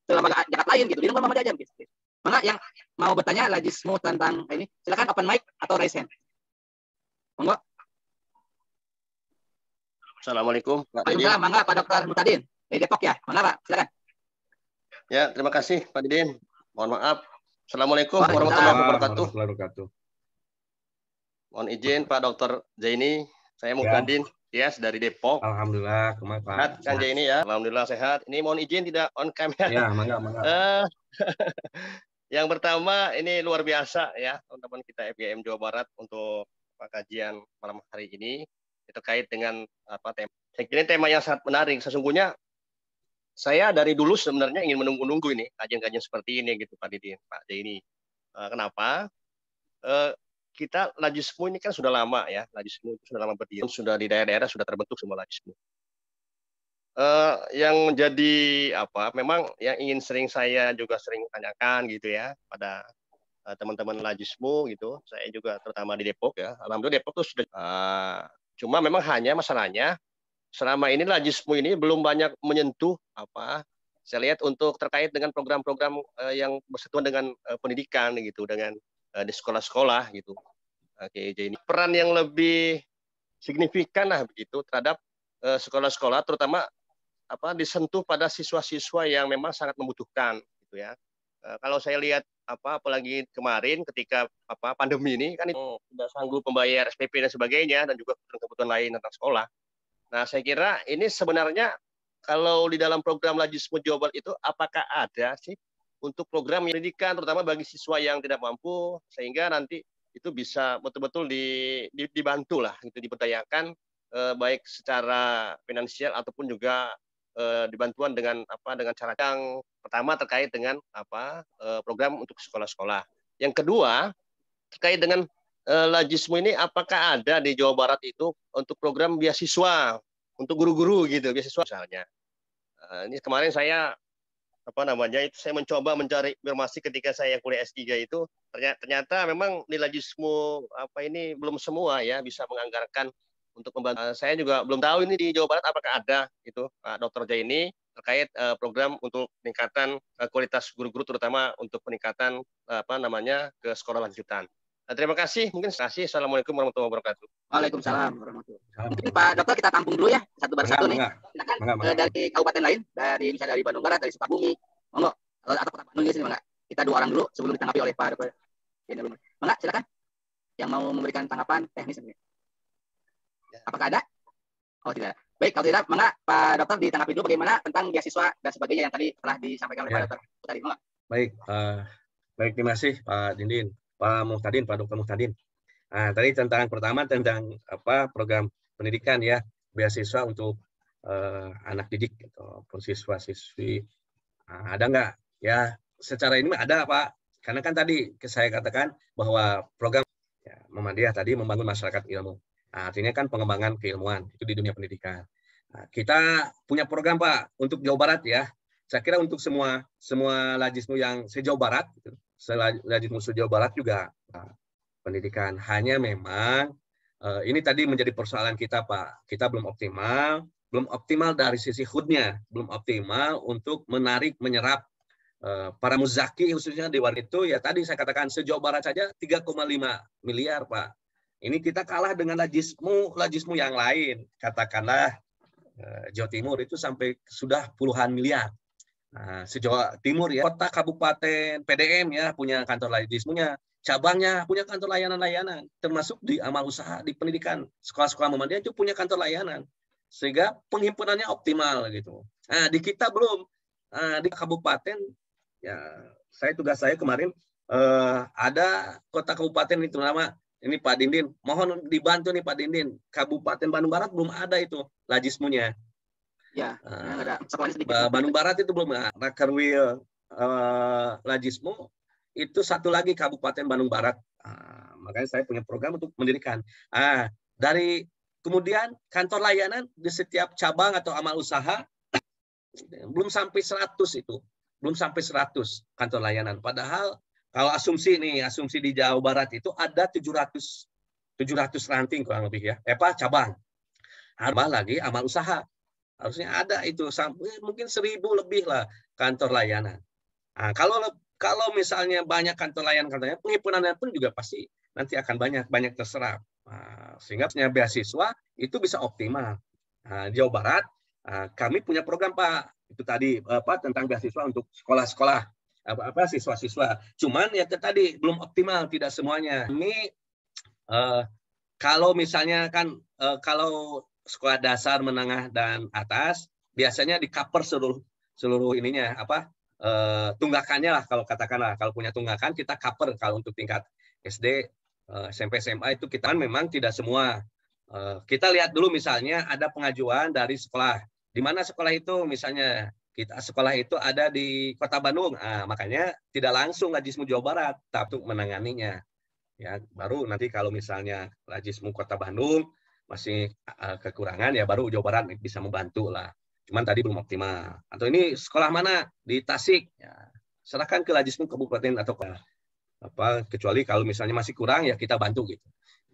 Speaker 1: lembaga zakat lain gitu. Di lingkungan Muhammadiyah aja gitu. Maka yang mau bertanya Lajismu tentang ini silakan open mic atau raise hand. Monggo.
Speaker 4: Assalamualaikum Pak
Speaker 1: Didin. Mangga Pak Dr. Mutadin dari Depok ya. Mangga Pak, silakan.
Speaker 4: Ya, terima kasih Pak Didin. Mohon maaf. Assalamualaikum warahmatullahi wabarakatuh. Mohon izin Pak Dr. Zaini, saya Mukadin Tias dari Depok.
Speaker 2: Alhamdulillah, Pak.
Speaker 4: Sehat Kang Zaini ya. Alhamdulillah sehat. Ini mohon izin tidak on camera.
Speaker 2: Ya, mangga.
Speaker 4: Yang pertama ini luar biasa ya teman-teman kita FGM Jawa Barat untuk kajian malam hari ini terkait dengan tema. Saya kira tema yang sangat menarik. Sesungguhnya saya dari dulu sebenarnya ingin menunggu-nunggu ini kajian-kajian seperti ini gitu Pak Didin, Pak Zaini. Kenapa? Kita Lajismu ini kan sudah lama ya, Lajismu itu sudah lama berdiri, sudah di daerah-daerah sudah terbentuk semua Lajismu. Yang menjadi memang yang ingin saya juga sering tanyakan gitu ya pada teman-teman Lajismu gitu. Saya juga terutama di Depok ya. Alhamdulillah Depok tuh sudah cuma memang hanya masalahnya selama ini Lajismu ini belum banyak menyentuh saya lihat untuk terkait dengan program-program yang bersentuhan dengan pendidikan gitu, dengan di sekolah-sekolah gitu. Oke, jadi peran yang lebih signifikan lah begitu terhadap sekolah-sekolah, terutama disentuh pada siswa-siswa yang memang sangat membutuhkan gitu ya. Kalau saya lihat apalagi kemarin ketika pandemi ini kan itu tidak sanggup membayar SPP dan sebagainya, dan juga kebutuhan lain tentang sekolah. Nah, saya kira ini sebenarnya kalau di dalam program Lajismu Jawa Barat itu apakah ada sih untuk program pendidikan terutama bagi siswa yang tidak mampu, sehingga nanti itu bisa betul-betul dibantu lah, gitu, diberdayakan baik secara finansial ataupun juga dibantuan dengan cara yang pertama terkait dengan program untuk sekolah-sekolah. Yang kedua terkait dengan Lajismu ini, apakah ada di Jawa Barat itu untuk program beasiswa untuk guru-guru gitu, beasiswa misalnya. Ini kemarin saya saya mencoba mencari informasi ketika saya kuliah S3 itu, ternyata memang di Lajismu ini belum semua ya bisa menganggarkan untuk membantu. Saya juga belum tahu ini di Jawa Barat apakah ada itu Pak Dr. Jaini terkait program untuk peningkatan kualitas guru-guru, terutama untuk peningkatan ke sekolah lanjutan. Terima kasih. Assalamualaikum warahmatullahi wabarakatuh.
Speaker 1: Waalaikumsalam warahmatullahi wabarakatuh. Mungkin Pak Dokter kita tampung dulu ya satu persatu nih. Silakan dari kabupaten lain, misalnya dari Bandung Barat, dari Sukabumi, monggo, atau Kota Bandung sini, Bang. Kita 2 orang dulu sebelum ditanggapi oleh Pak Dokter. Bang, silakan. Yang mau memberikan tanggapan teknis ini. Apakah ada? Oh, tidak. Baik, kalau tidak, Bang, Pak Dokter ditanggapi dulu bagaimana tentang beasiswa dan sebagainya yang tadi telah disampaikan oleh Pak Dokter tadi, Bang.
Speaker 2: Baik, terima kasih Pak Dindin, Pak Muhtadin, Pak Dr. Muhtadin. Nah, tadi pertama tentang program pendidikan ya, beasiswa untuk anak didik atau siswa-siswi. Ada nggak? Ya, secara ini ada Pak. Karena kan tadi saya katakan bahwa program ya, Muhammadiyah tadi membangun masyarakat ilmu. Artinya kan pengembangan keilmuan itu di dunia pendidikan. Kita punya program Pak untuk Jawa Barat ya. Saya kira untuk semua Lajismu yang se-Jawa Barat, Lajismu se-Jawa Barat juga pendidikan. Hanya memang ini tadi menjadi persoalan kita Pak. Kita belum optimal dari sisi HUD-nya, belum optimal untuk menarik, menyerap para muzaki khususnya di Dewan itu. Ya tadi saya katakan se-Jawa Barat saja 3,5 miliar Pak. Ini kita kalah dengan Lajismu yang lain. Katakanlah Jawa Timur itu sampai sudah puluhan miliar. Se-Jawa Timur ya, kota kabupaten PDM ya punya kantor Lajismunya, cabangnya punya kantor layanan-layanan, termasuk di amal usaha, di pendidikan, sekolah-sekolah Muhammadiyah itu punya kantor layanan, sehingga penghimpunannya optimal gitu. Di kita belum, di kabupaten ya, tugas saya kemarin ada kota kabupaten itu nama ini Pak Dindin, mohon dibantu nih Pak Dindin, Kabupaten Bandung Barat belum ada itu Lajismunya.
Speaker 1: Ya, ada.
Speaker 2: Bandung Barat itu belum ada. Rakerwil Lajismu itu satu lagi Kabupaten Bandung Barat. Makanya saya punya program untuk mendirikan. Dari kemudian kantor layanan di setiap cabang atau amal usaha belum sampai 100 itu. Belum sampai 100 kantor layanan. Padahal kalau asumsi di Jawa Barat itu ada 700 ranting kurang lebih ya. Cabang. Tambah lagi amal usaha. Harusnya ada itu sampai mungkin 1.000 lebih lah kantor layanan. Kalau misalnya banyak kantor layanan, penghimpunannya pun juga pasti nanti akan banyak terserap. Sehingga beasiswa itu bisa optimal. Jawa Barat kami punya program Pak, itu tadi tentang beasiswa untuk sekolah-sekolah siswa-siswa. Cuman ya tadi belum optimal, tidak semuanya. Ini kalau misalnya kan kalau sekolah dasar, menengah dan atas biasanya di-cover seluruh ininya tunggakannya lah, kalau katakanlah kalau punya tunggakan kita cover. Kalau untuk tingkat SD, SMP, SMA itu kita memang tidak semua. Kita lihat dulu misalnya ada pengajuan dari sekolah. Di mana sekolah itu misalnya sekolah itu ada di Kota Bandung. Makanya tidak langsung Lajismu Jawa Barat tapi untuk menanganinya. Ya, baru nanti kalau misalnya Lajismu Kota Bandung masih kekurangan ya baru Jawa Barat bisa membantu lah. Cuman tadi belum optimal. Atau ini sekolah mana di Tasik? Ya, serahkan ke Lajismu kabupaten atau kecuali kalau misalnya masih kurang ya kita bantu gitu.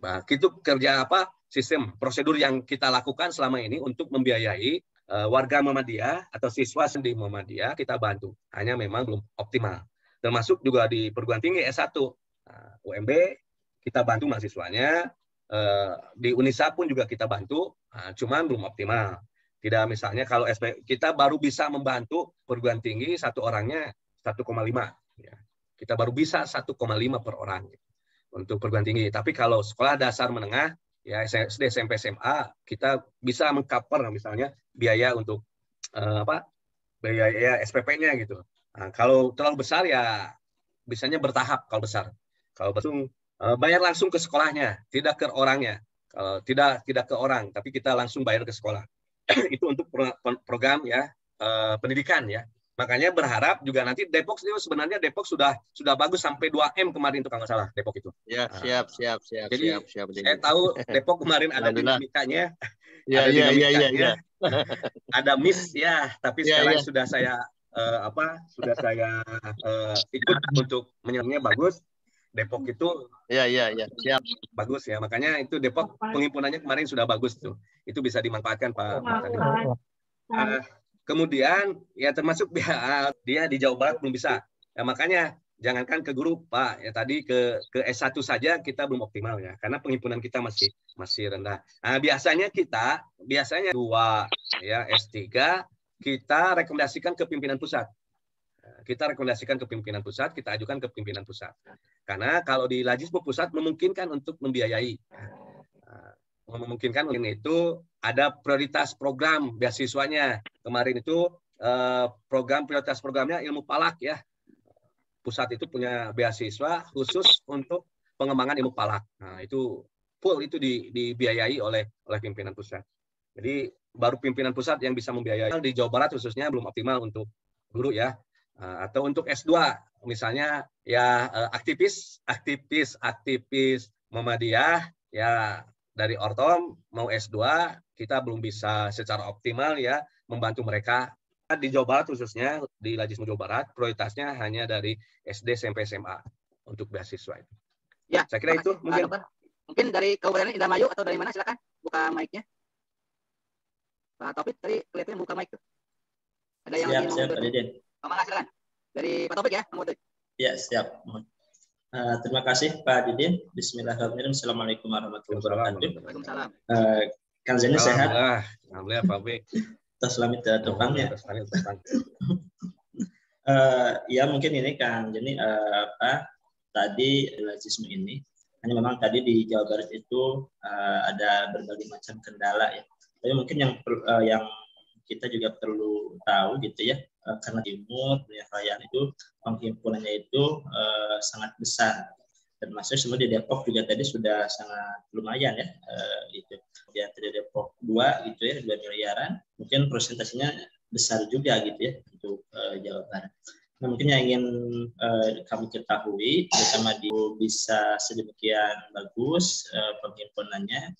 Speaker 2: Nah, itu kerja sistem prosedur yang kita lakukan selama ini untuk membiayai warga Muhammadiyah atau siswa di Muhammadiyah kita bantu. Hanya memang belum optimal. Termasuk juga di perguruan tinggi S1 UMB kita bantu mahasiswanya Di Unisa pun juga kita bantu, cuman belum optimal. Tidak, misalnya kalau SP kita baru bisa membantu perguruan tinggi satu orangnya 1,5. Ya. Kita baru bisa 1,5 per orang untuk perguruan tinggi. Tapi kalau sekolah dasar menengah, ya SD, SMP, SMA, kita bisa mengcover misalnya biaya untuk biaya SPP-nya gitu. Nah, kalau terlalu besar ya bisanya bertahap kalau besar. Kalau langsung bayar langsung ke sekolahnya, tidak ke orangnya. Kalau tidak ke orang, tapi kita langsung bayar ke sekolah. Itu untuk program ya pendidikan ya. Makanya berharap juga nanti Depok itu sebenarnya Depok sudah bagus sampai 2M kemarin itu kalau nggak salah Depok itu.
Speaker 4: Ya, siap.
Speaker 2: Jadi
Speaker 4: siap.
Speaker 2: saya tahu Depok kemarin ada dinamikanya.
Speaker 4: Ya.
Speaker 2: Ada miss ya, tapi sekarang sudah saya ikut untuk menyerangnya bagus. Depok itu
Speaker 4: siap.
Speaker 2: Bagus ya, makanya itu Depok penghimpunannya kemarin sudah bagus tuh. Itu bisa dimanfaatkan Pak Tadi. Kemudian ya termasuk dia di Jawa Barat belum bisa. Ya, makanya jangankan ke guru Pak, ya tadi ke S1 saja kita belum optimal ya, karena penghimpunan kita masih rendah. Nah, biasanya 2 ya S3 kita rekomendasikan ke pimpinan pusat. Kita ajukan ke pimpinan pusat. Karena kalau di Lajismu pusat memungkinkan untuk membiayai. Memungkinkan itu ada prioritas program beasiswanya. Kemarin itu prioritas programnya ilmu palak ya. Pusat itu punya beasiswa khusus untuk pengembangan ilmu palak. Nah, itu full itu dibiayai oleh pimpinan pusat. Jadi baru pimpinan pusat yang bisa membiayai. Di Jawa Barat khususnya belum optimal untuk guru ya. Atau untuk S2 misalnya ya aktivis Muhammadiyah ya dari Ortom mau S2 kita belum bisa secara optimal ya membantu mereka. Di Jawa Barat khususnya di Lajismu Jawa Barat prioritasnya hanya dari SD sampai SMA untuk beasiswa itu.
Speaker 1: Ya,
Speaker 2: saya kira itu mungkin.
Speaker 1: Mungkin dari Kabupaten Indramayu atau dari mana, silakan buka mic-nya. Pak Taufik tadi kelihatannya buka mic tuh. Ada yang
Speaker 5: siap Pak Didin.
Speaker 1: Mana silakan. Dari Pak Taufik ya,
Speaker 5: Ya, siap. Terima kasih Pak Didin. Bismillahirrahmanirrahim. Assalamualaikum warahmatullahi wabarakatuh.
Speaker 1: Waalaikumsalam.
Speaker 5: Kang Zeni sehat?
Speaker 2: Alhamdulillah Pak B.
Speaker 5: Taslamit depannya. Ya mungkin ini Kang Zeni tadi Lajismu ini hanya memang tadi di Jawa Barat itu ada berbagai macam kendala ya. Tapi mungkin yang kita juga perlu tahu gitu ya, karena timur Rayaan itu penghimpunannya itu sangat besar, dan masuk semua di Depok juga tadi sudah sangat lumayan ya, itu dia di Depok 2 gitu ya, 2 miliaran, mungkin presentasinya besar juga gitu ya untuk Jawa Barat. Nah, mungkin yang ingin kami ketahui terutama bisa sedemikian bagus penghimpunannya,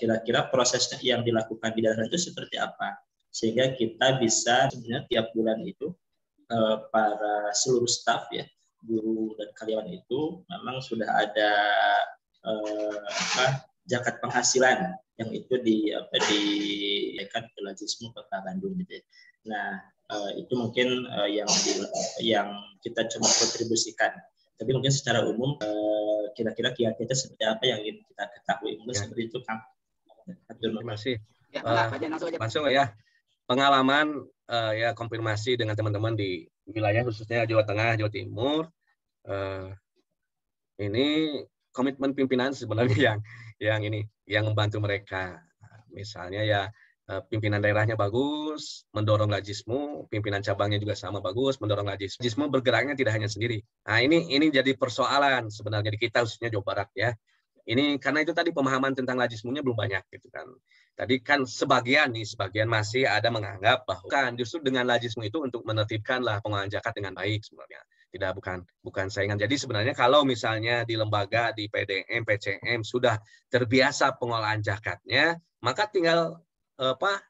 Speaker 5: kira-kira proses yang dilakukan di daerah itu seperti apa, sehingga kita bisa sebenarnya tiap bulan itu para seluruh staf ya, guru dan karyawan itu memang sudah ada zakat penghasilan yang itu diberikan ke Lajismu Kota Bandung gitu ya. Nah, itu mungkin yang kita coba kontribusikan. Tapi mungkin secara umum kira-kira kiat kita seperti apa yang ingin kita ketahui. Mungkin seperti itu Kang.
Speaker 2: Terima kasih.
Speaker 1: Ya,
Speaker 2: langsung ya. Pengalaman ya konfirmasi dengan teman-teman di wilayah khususnya Jawa Tengah, Jawa Timur. Ini komitmen pimpinan sebenarnya yang membantu mereka. Misalnya ya pimpinan daerahnya bagus, mendorong Lajismu, pimpinan cabangnya juga sama bagus, mendorong Lajismu. Lajismu bergeraknya tidak hanya sendiri. Nah, ini jadi persoalan sebenarnya di kita khususnya Jawa Barat ya. Ini karena itu tadi pemahaman tentang Lajismunya belum banyak gitu kan. Tadi kan sebagian masih ada menganggap bahwa kan justru dengan Lajismu itu untuk menertibkanlah pengolahan zakat dengan baik sebenarnya. Tidak, bukan saingan. Jadi sebenarnya kalau misalnya di lembaga, di PDM, PCM sudah terbiasa pengolahan zakatnya, maka tinggal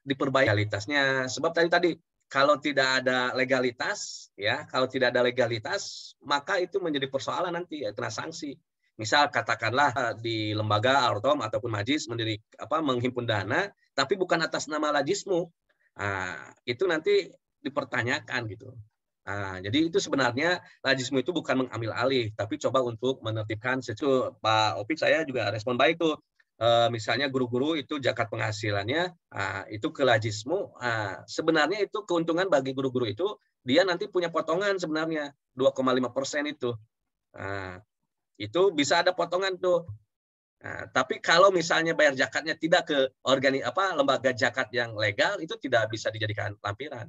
Speaker 2: diperbaiki legalitasnya. Sebab tadi kalau tidak ada legalitas ya, maka itu menjadi persoalan nanti ya, kena sanksi. Misal katakanlah di lembaga Ortom ataupun Majis menghimpun dana tapi bukan atas nama Lajismu. Nah, itu nanti dipertanyakan gitu. Nah, jadi itu sebenarnya Lajismu itu bukan mengambil alih, tapi coba untuk menertibkan. Pak Opik saya juga respon baik tuh. misalnya guru-guru itu zakat penghasilannya itu ke Lajismu, sebenarnya itu keuntungan bagi guru-guru itu dia nanti punya potongan sebenarnya 2,5% itu. Itu bisa ada potongan tuh. Tapi kalau misalnya bayar zakatnya tidak ke lembaga zakat yang legal, itu tidak bisa dijadikan lampiran.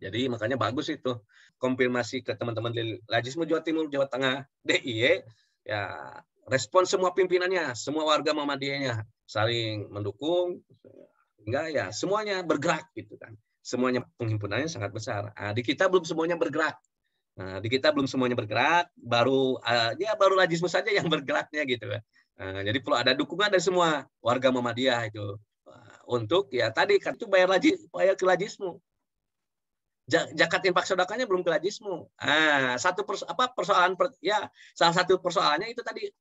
Speaker 2: Jadi makanya bagus itu. Konfirmasi ke teman-teman di Lajismu Jawa Timur, Jawa Tengah, DIY, ya respon semua pimpinannya, semua warga Muhammadiyahnya saling mendukung, hingga ya semuanya bergerak gitu kan. Semuanya penghimpunannya sangat besar. Di kita belum semuanya bergerak. Baru Lajismu saja yang bergeraknya gitu kan. Jadi perlu ada dukungan dari semua warga Muhammadiyah itu untuk ya tadi kan itu bayar ke Lajismu. Zakat infak sedekahnya belum ke Lajismu. Salah satu persoalannya itu tadi,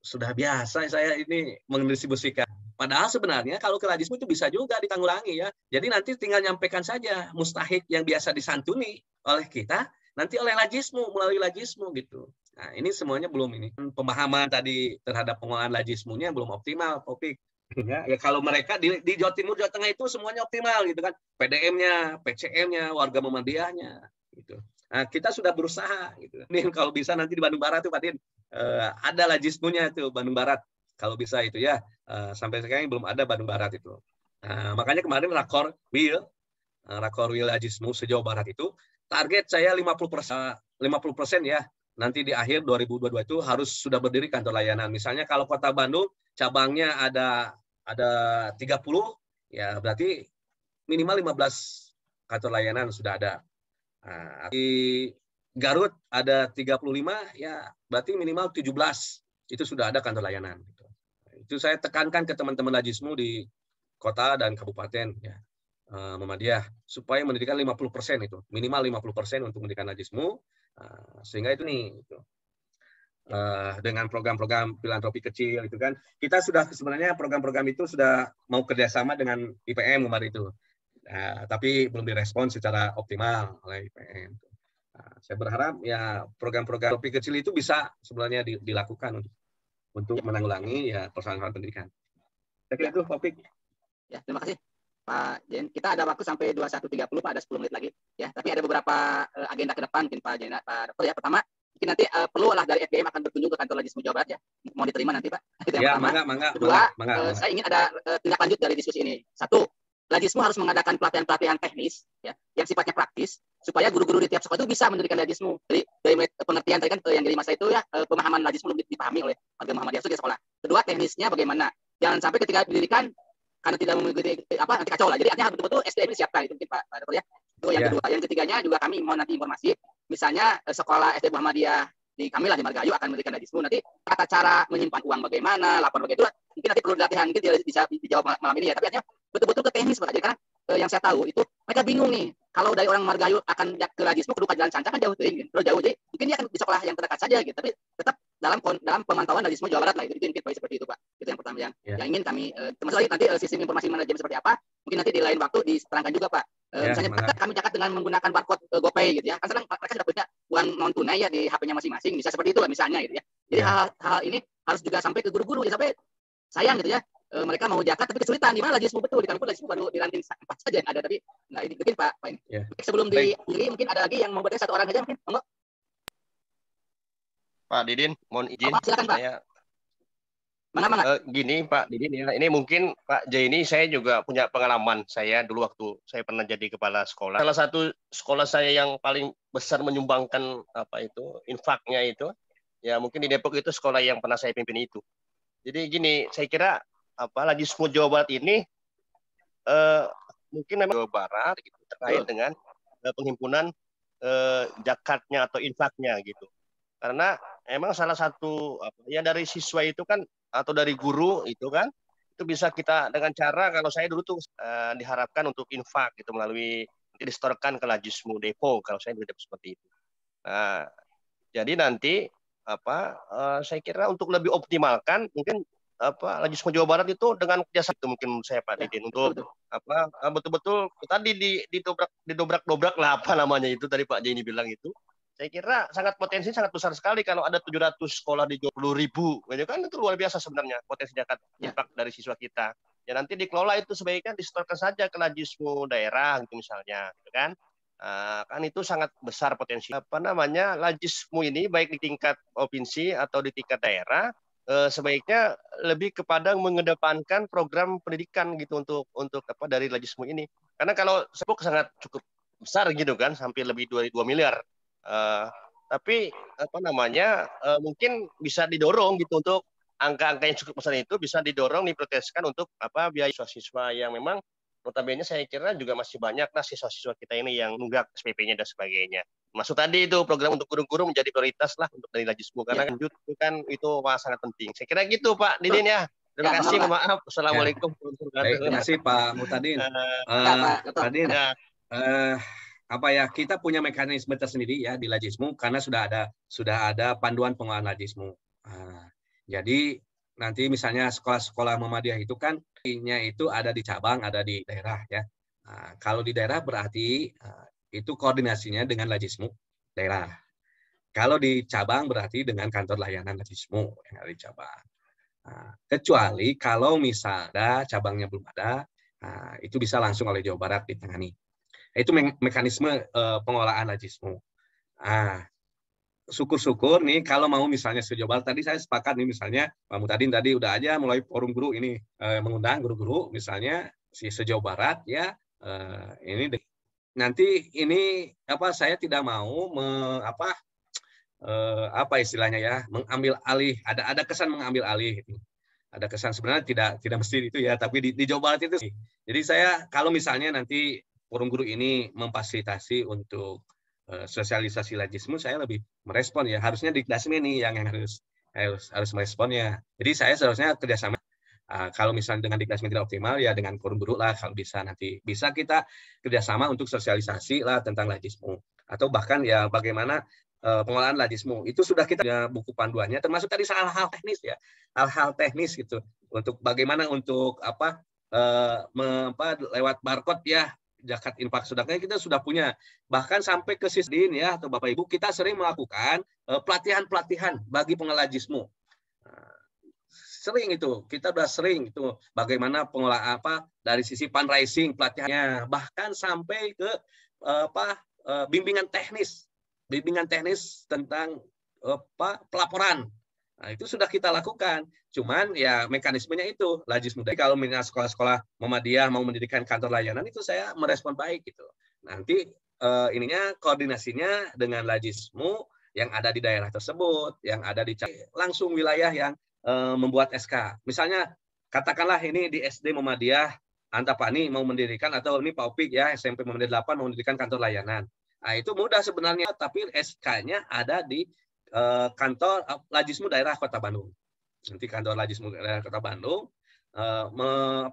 Speaker 2: sudah biasa saya ini mendistribusikan. Padahal sebenarnya kalau ke Lajismu itu bisa juga ditanggulangi ya. Jadi nanti tinggal nyampaikan saja mustahik yang biasa disantuni oleh kita, nanti oleh Lajismu, melalui Lajismu gitu. Nah, ini semuanya belum ini. Pemahaman tadi terhadap pengelolaan Lajismunya belum optimal, Topik. Ya, kalau mereka di Jawa Timur, Jawa Tengah itu semuanya optimal gitu kan. PDM-nya, PCM-nya, warga Muhammadiyahnya gitu. Nah, kita sudah berusaha gitu. Nih kalau bisa nanti di Bandung Barat tuh Pak Din, ada Lajismunya tuh Bandung Barat. Kalau bisa itu ya, sampai sekarang belum ada Bandung Barat itu. Makanya kemarin Rakor Will Lajismu se-Jawa Barat itu target saya 50% ya. Nanti di akhir 2022 itu harus sudah berdiri kantor layanan. Misalnya kalau Kota Bandung cabangnya ada 30, ya berarti minimal 15 kantor layanan sudah ada. Di Garut ada 35, ya berarti minimal 17 itu sudah ada kantor layanan. Itu saya tekankan ke teman-teman Lajismu di kota dan kabupaten ya, Muhammadiyah supaya mendirikan 50% itu, minimal 50% untuk mendirikan Lajismu, sehingga itu nih. Dengan program-program filantropi kecil itu kan kita sudah sebenarnya program-program itu sudah mau kerjasama dengan IPM kemarin itu, tapi belum direspon secara optimal oleh IPM. Saya berharap ya program-program filantropi kecil itu bisa sebenarnya dilakukan untuk menanggulangi ya persoalan pendidikan. Saya kira itu topik.
Speaker 1: Ya, terima kasih Pak Jen. Kita ada waktu sampai 21.30 Pak, ada 10 menit lagi ya. Tapi ada beberapa agenda ke depan mungkin Pak Jen, Pak Dr. ya. Pertama, mungkin nanti perlu lah dari FBM akan berkunjung ke kantor Lajismu Jawa Barat ya. Mau diterima nanti Pak. Itu yang pertama. Kedua, saya ingin ada tindak lanjut dari diskusi ini. Satu, Lajismu harus mengadakan pelatihan-pelatihan teknis ya, yang sifatnya praktis supaya guru-guru di tiap sekolah itu bisa mendirikan Lajismu. Jadi dari pengertian tadi kan yang dari masa itu ya, pemahaman Lajismu lebih dipahami oleh warga Muhammadiyah itu di sekolah. Kedua, teknisnya bagaimana? Jangan sampai ketika didirikan karena tidak mengikuti nanti kacau lah. Jadi artinya betul-betul SDM disiapkan itu mungkin Pak Dr. ya. Itu yang kedua. Yang ketiganya juga kami mau nanti informasi, misalnya sekolah SD Muhammadiyah di kami lah di Margahayu akan mendirikan Lajismu. Nanti tata cara menyimpan uang bagaimana, lapor bagaimana, mungkin nanti perlu latihan, mungkin bisa dijawab malam ini ya. Tapi artinya betul-betul ke teknis Pak. Jadi karena yang saya tahu itu mereka bingung nih. Kalau dari orang Margahayu akan ke Lajismu kedua Jalan Sancang kan jauh tuh, terlalu jauh. Jadi mungkin dia akan di sekolah yang terdekat saja gitu. Tapi tetap dalam pemantauan Lajismu Jawa Barat lah, itu mungkin seperti itu Pak. Itu yang pertama yang ingin kami termasuk lagi nanti sistem informasi manajemen seperti apa, mungkin nanti di lain waktu diterangkan juga Pak. Misalnya kami catat dengan menggunakan barcode GoPay gitu ya. Kan sekarang mereka sudah punya uang non tunai ya di HP-nya masing-masing, bisa seperti itu lah misalnya gitu ya. Jadi hal ini harus juga sampai ke guru-guru ya, sampai sayang gitu ya. Mereka mau zakat tapi kesulitan. Di mana Lajismu betul? Di kami pun Lajismu baru di ranting 4 saja yang ada, tapi nah ini mungkin Pak ini. Sebelum diakhiri mungkin ada lagi yang mau bertanya, satu orang aja mungkin. Monggo.
Speaker 4: Pak Didin, mohon izin.
Speaker 1: Silakan Pak.
Speaker 4: Gini Pak Didin ya, ini mungkin Pak J ini saya juga punya pengalaman. Saya dulu waktu saya pernah jadi kepala sekolah. Salah satu sekolah saya yang paling besar menyumbangkan infaknya itu, ya mungkin di Depok itu sekolah yang pernah saya pimpin itu. Jadi gini, saya kira Lajismu Jawa Barat ini mungkin memang Jawa Barat gitu, terkait dengan penghimpunan zakatnya atau infaknya gitu. Karena emang salah satu ya dari siswa itu kan atau dari guru itu kan itu bisa kita dengan cara, kalau saya dulu tuh diharapkan untuk infak gitu melalui disetorkan ke Lajismu Depo, kalau saya dulu seperti itu. Nah, jadi nanti saya kira untuk lebih optimalkan mungkin Lajismu Jawa Barat itu dengan kerjasama itu mungkin saya Pak Didin untuk betul-betul tadi didobrak-dobrak lah apa namanya itu tadi Pak Jenny bilang itu. Saya kira potensi sangat besar sekali kalau ada 700 sekolah di 20.000. Itu luar biasa sebenarnya potensinya kan impact dari siswa kita. Ya nanti dikelola itu sebaiknya disetorkan saja ke Lajismu daerah gitu misalnya, gitu kan? Kan itu sangat besar potensi. Lajismu ini baik di tingkat provinsi atau di tingkat daerah sebaiknya lebih kepada mengedepankan program pendidikan gitu untuk dari Lajismu ini. Karena kalau sebut sangat cukup besar gitu kan, sampai lebih 2 miliar. Tapi mungkin bisa didorong gitu untuk angka-angka yang cukup besar itu bisa didorong diproteskan untuk biaya siswa yang memang notabene saya kira juga masih banyak siswa-siswa kita ini yang nunggak SPP-nya dan sebagainya. Masuk tadi itu program untuk guru-guru menjadi prioritas lah untuk dari Lajismu karena itu sangat penting. Saya kira gitu Pak Didin ya. Terima kasih, maaf. Assalamualaikum.
Speaker 2: Baik, terima kasih Pak Mutadin. Pak Din, kita punya mekanisme tersendiri ya di Lajismu karena sudah ada panduan pengelolaan Lajismu. Jadi nanti misalnya sekolah-sekolah Muhammadiyah itu kan itu ada di cabang, ada di daerah ya. Kalau di daerah berarti itu koordinasinya dengan Lajismu daerah. Kalau di cabang berarti dengan kantor layanan Lajismu yang ada di cabang. Kecuali kalau misalnya cabangnya belum ada, itu bisa langsung oleh Jawa Barat ditangani. Itu mekanisme pengelolaan Lajismu. Syukur-syukur nih kalau mau misalnya se-Jawa Barat, tadi saya sepakat nih misalnya Pak Mutadin tadi udah aja mulai forum guru ini mengundang guru-guru misalnya se-Jawa Barat ya ini nanti ini saya tidak mau istilahnya ya mengambil alih, ada kesan mengambil alih gitu. Ada kesan sebenarnya tidak mesti itu ya, tapi di Jawa Barat itu sih. Jadi saya kalau misalnya nanti forum guru ini memfasilitasi untuk sosialisasi Lajismu, saya lebih merespon ya. Harusnya Dikdasmi nih yang harus meresponnya. Jadi saya seharusnya kerjasama. Kalau misalnya dengan Dikdasmi tidak optimal ya dengan forum guru lah kalau bisa nanti bisa kita kerjasama untuk sosialisasi lah tentang Lajismu atau bahkan ya bagaimana pengelolaan Lajismu itu sudah kita punya buku panduannya termasuk tadi hal-hal teknis ya hal-hal teknis gitu untuk bagaimana untuk lewat barcode ya zakat infak sedekahnya kita sudah punya bahkan sampai ke Sisdin ya atau Bapak Ibu kita sering melakukan pelatihan bagi pengelola Lajismu. Sering itu kita sudah sering itu bagaimana pengelola dari sisi fundraising pelatihannya bahkan sampai ke bimbingan teknis tentang pelaporan. Nah, itu sudah kita lakukan. Cuman ya mekanismenya itu Lajismu. Kalau misalnya sekolah-sekolah Muhammadiyah mau mendirikan kantor layanan itu saya merespon baik gitu. Nanti ininya koordinasinya dengan Lajismu yang ada di daerah tersebut, yang ada di langsung wilayah yang membuat SK. Misalnya katakanlah ini di SD Muhammadiyah Antapani mau mendirikan atau ini Pak Opik ya SMP Muhammadiyah 8 mau mendirikan kantor layanan. Nah, itu mudah sebenarnya, tapi SK-nya ada di kantor Lajismu daerah Kota Bandung. Nanti kantor Lajismu daerah Kota Bandung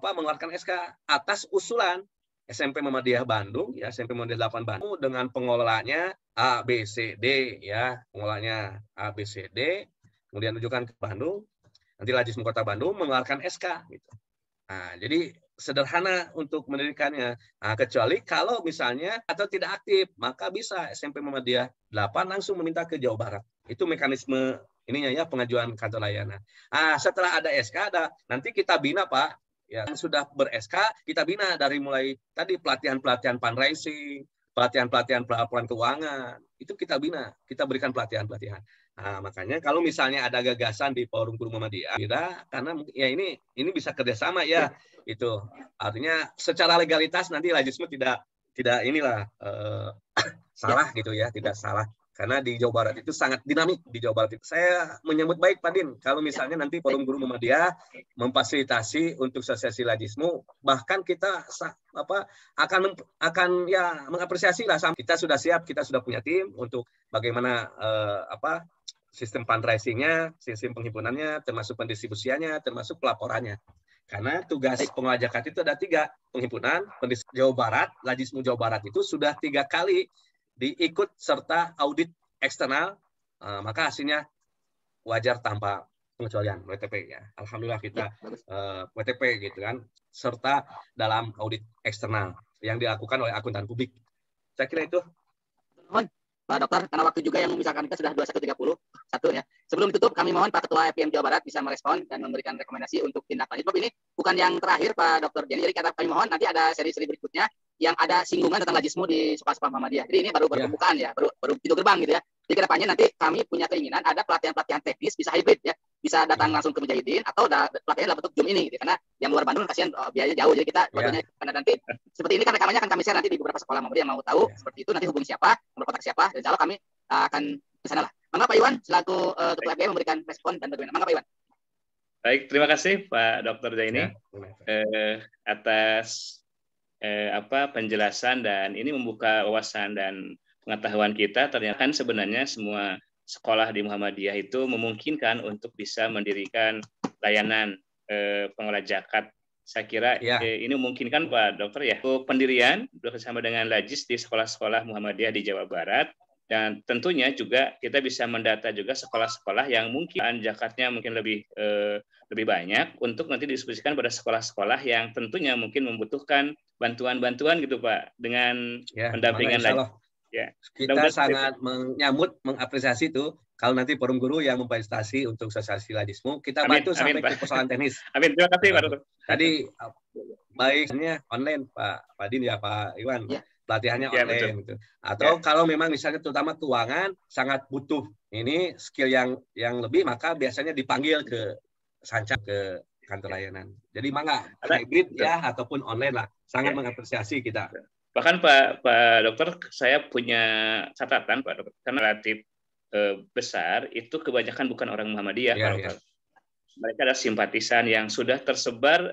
Speaker 2: mengeluarkan SK atas usulan SMP Muhammadiyah Bandung, ya SMP Muhammadiyah 8 Bandung dengan pengelolanya A, B, C, D, ya pengelolanya A, B, C, D, kemudian rujukan ke Bandung. Nanti Lajismu Kota Bandung mengeluarkan SK, gitu. Nah, jadi sederhana untuk mendirikannya. Nah, kecuali kalau misalnya atau tidak aktif, maka bisa SMP Muhammadiyah 8 langsung meminta ke Jawa Barat. Itu mekanisme ininya ya pengajuan kantor layanan. Nah, setelah ada SK nanti kita bina Pak. Ya, yang sudah ber-SK kita bina dari mulai tadi pelatihan-pelatihan fundraising, pelatihan-pelatihan pelaporan keuangan. Itu kita bina, kita berikan pelatihan-pelatihan. Nah, makanya kalau misalnya ada gagasan di forum guru Muhammadiyah, karena ya ini bisa kerjasama ya, itu artinya secara legalitas nanti Lajismu tidak inilah salah gitu ya, tidak salah karena di Jawa Barat itu sangat dinamik di Jawa Barat itu. Saya menyambut baik Pak Din kalau misalnya nanti forum guru Muhammadiyah memfasilitasi untuk sosialisasi Lajismu, bahkan kita akan ya mengapresiasi lah. Kita sudah siap, kita sudah punya tim untuk bagaimana sistem fundraising-nya, sistem penghimpunannya, termasuk pendistribusiannya, termasuk pelaporannya. Karena tugas pengelola zakat itu ada 3, penghimpunan, pendistribusi Jawa Barat, Lajismu Jawa Barat itu sudah 3 kali diikut serta audit eksternal, maka hasilnya wajar tanpa pengecualian WTP ya. Alhamdulillah kita WTP gitu kan, serta dalam audit eksternal yang dilakukan oleh akuntan publik. Saya kira itu.
Speaker 1: Pak Dokter, karena waktu juga yang memisahkan kita sudah 21.31 ya. Sebelum tutup, kami mohon Pak Ketua FPM Jawa Barat bisa merespon dan memberikan rekomendasi untuk tindak lanjut. Ini bukan yang terakhir Pak Dokter Jenny, jadi kami mohon nanti ada seri-seri berikutnya yang ada singgungan tentang lajismu di sekolah-sekolah Muhammadiyah. Jadi ini baru pembukaan ya, baru pintu gerbang gitu ya. Jadi kedepannya nanti kami punya keinginan ada pelatihan-pelatihan teknis bisa hybrid ya, bisa datang langsung ke Mujahidin atau pelatihan dalam bentuk Zoom ini gitu. Karena yang luar Bandung kasihan biayanya jauh, jadi kita karena nanti seperti ini kan rekamannya akan kami share nanti di beberapa sekolah Muhammadiyah yang mau tahu seperti itu, nanti hubungi siapa, nomor kontak siapa, dan insya Allah kami akan ke sana lah. Mangga Pak Iwan selaku Ketua FPM memberikan respon dan bagaimana. Mangga Pak Iwan.
Speaker 3: Baik, terima kasih Pak Dr. Zaini atas penjelasan, dan ini membuka wawasan dan pengetahuan kita. Ternyata kan sebenarnya semua sekolah di Muhammadiyah itu memungkinkan untuk bisa mendirikan layanan pengolah zakat. Saya kira ini memungkinkan Pak Dokter ya, untuk pendirian bersama dengan Lajis di sekolah-sekolah Muhammadiyah di Jawa Barat. Dan tentunya juga kita bisa mendata juga sekolah-sekolah yang mungkin zakatnya mungkin lebih banyak untuk nanti didiskusikan pada sekolah-sekolah yang tentunya mungkin membutuhkan bantuan-bantuan gitu Pak, dengan pendampingan lagi. Ya,
Speaker 2: kita sangat menyambut, mengapresiasi itu kalau nanti forum guru yang memfasilitasi untuk sosialisasi lajismu, kita bantu sampai ke persoalan teknis.
Speaker 3: Amin, terima kasih Pak Dokter.
Speaker 2: Tadi baiknya online Pak Din ya Pak Iwan. Pelatihannya online gitu. Atau kalau memang misalnya terutama keuangan sangat butuh ini skill yang lebih, maka biasanya dipanggil ke Sanca, ke kantor layanan. Jadi mangga hybrid ya ataupun online lah. Sangat mengapresiasi kita.
Speaker 3: Bahkan Pak Dokter, saya punya catatan Pak Dokter, karena relatif besar itu kebanyakan bukan orang Muhammadiyah Pak Dokter. Mereka ada simpatisan yang sudah tersebar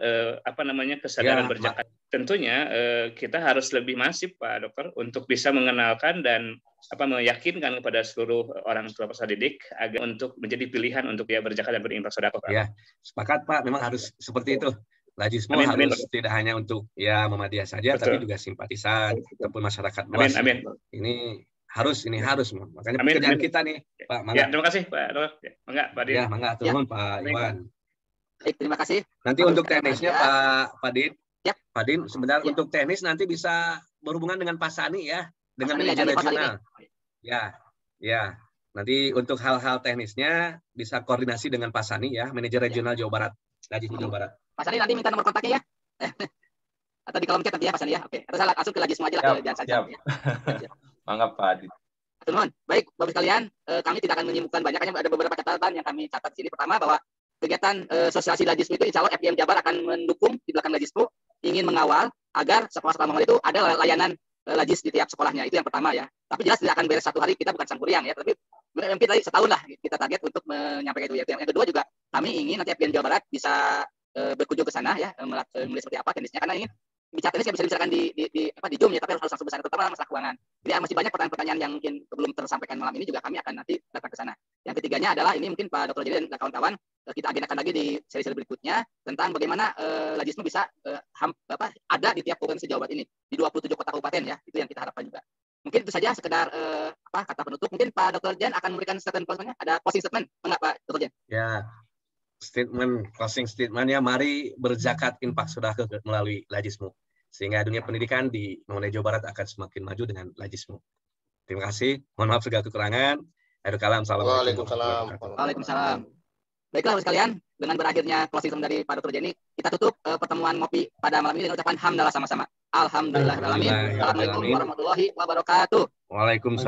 Speaker 3: kesadaran berzakat. Tentunya kita harus lebih masif Pak Dokter untuk bisa mengenalkan dan meyakinkan kepada seluruh orang tua peserta didik agar untuk menjadi pilihan untuk dia berzakat dan berinfak sedekah Pak.
Speaker 2: Ya, sepakat Pak, memang harus seperti itu. Lajismu harus tidak hanya untuk Muhammadiyah saja, tapi juga simpatisan ataupun masyarakat luas. Ini harus makanya pekerjaan kita nih Pak.
Speaker 3: Ya, terima kasih Pak Dokter. Mangga Pak Din.
Speaker 2: Ya, mangga turun Pak Iwan.
Speaker 1: Baik, terima kasih.
Speaker 2: Nanti untuk teknisnya Pak Din. Pak Din, sebenarnya untuk teknis nanti bisa berhubungan dengan Pak Sani ya, dengan manajer regional. Ya. Nanti untuk hal-hal teknisnya bisa koordinasi dengan Pak Sani ya, manajer regional Jawa Barat, Lajismu Jawa Barat.
Speaker 1: Pak Sani nanti minta nomor kontaknya ya. Atau di kolom chat nanti ya Pak Sani ya. Oke. Atau salah langsung ke Lajismu aja lah, jangan saja.
Speaker 6: Mangga Pak Adit.
Speaker 1: Baik, Bapak sekalian, kami tidak akan menyimpulkan banyak, hanya ada beberapa catatan yang kami catat di sini. Pertama, bahwa kegiatan sosialisasi Lajismu itu insya Allah FPM Jabar akan mendukung di belakang Lajismu, ingin mengawal agar sekolah-sekolah Muhammadiyah itu ada layanan Lajis di tiap sekolahnya. Itu yang pertama ya. Tapi jelas tidak akan beres satu hari, kita bukan sangkuriang ya, tapi mungkin tadi setahun lah kita target untuk menyampaikan itu. Yang kedua juga kami ingin nanti FPM Jawa Barat bisa berkunjung ke sana ya, melihat seperti apa teknisnya, karena ingin bicara teknis bisa dibicarakan di Zoom ya, tapi harus langsung besar, terutama masalah keuangan. Jadi masih banyak pertanyaan-pertanyaan yang mungkin belum tersampaikan malam ini, juga kami akan nanti datang ke sana. Yang ketiganya adalah ini mungkin Pak Dr. Jadi dan kawan-kawan kita agendakan lagi di seri-seri berikutnya tentang bagaimana Lajismu bisa ada di tiap provinsi Jawa Barat ini, di 27 kota kabupaten ya. Itu yang kita harapkan juga. Mungkin itu saja sekedar kata penutup. Mungkin Pak Dr. Jen akan memberikan statement closing-nya. Ada closing statement enggak Pak Dr. Jen?
Speaker 2: Ya. Closing statement-nya, mari berzakat infak sedekah melalui Lajismu, sehingga dunia pendidikan di Muhammadiyah Jawa Barat akan semakin maju dengan Lajismu. Terima kasih. Mohon maaf segala kekurangan.
Speaker 1: Waalaikumsalam. Baiklah sekalian, dengan berakhirnya closing statement dari Pak Dr. Jenny, kita tutup pertemuan ngopi pada malam ini dengan ucapan hamdalah sama-sama. Alhamdulillahirabbil alamin. Assalamualaikum warahmatullahi wabarakatuh.
Speaker 2: Waalaikumsalam.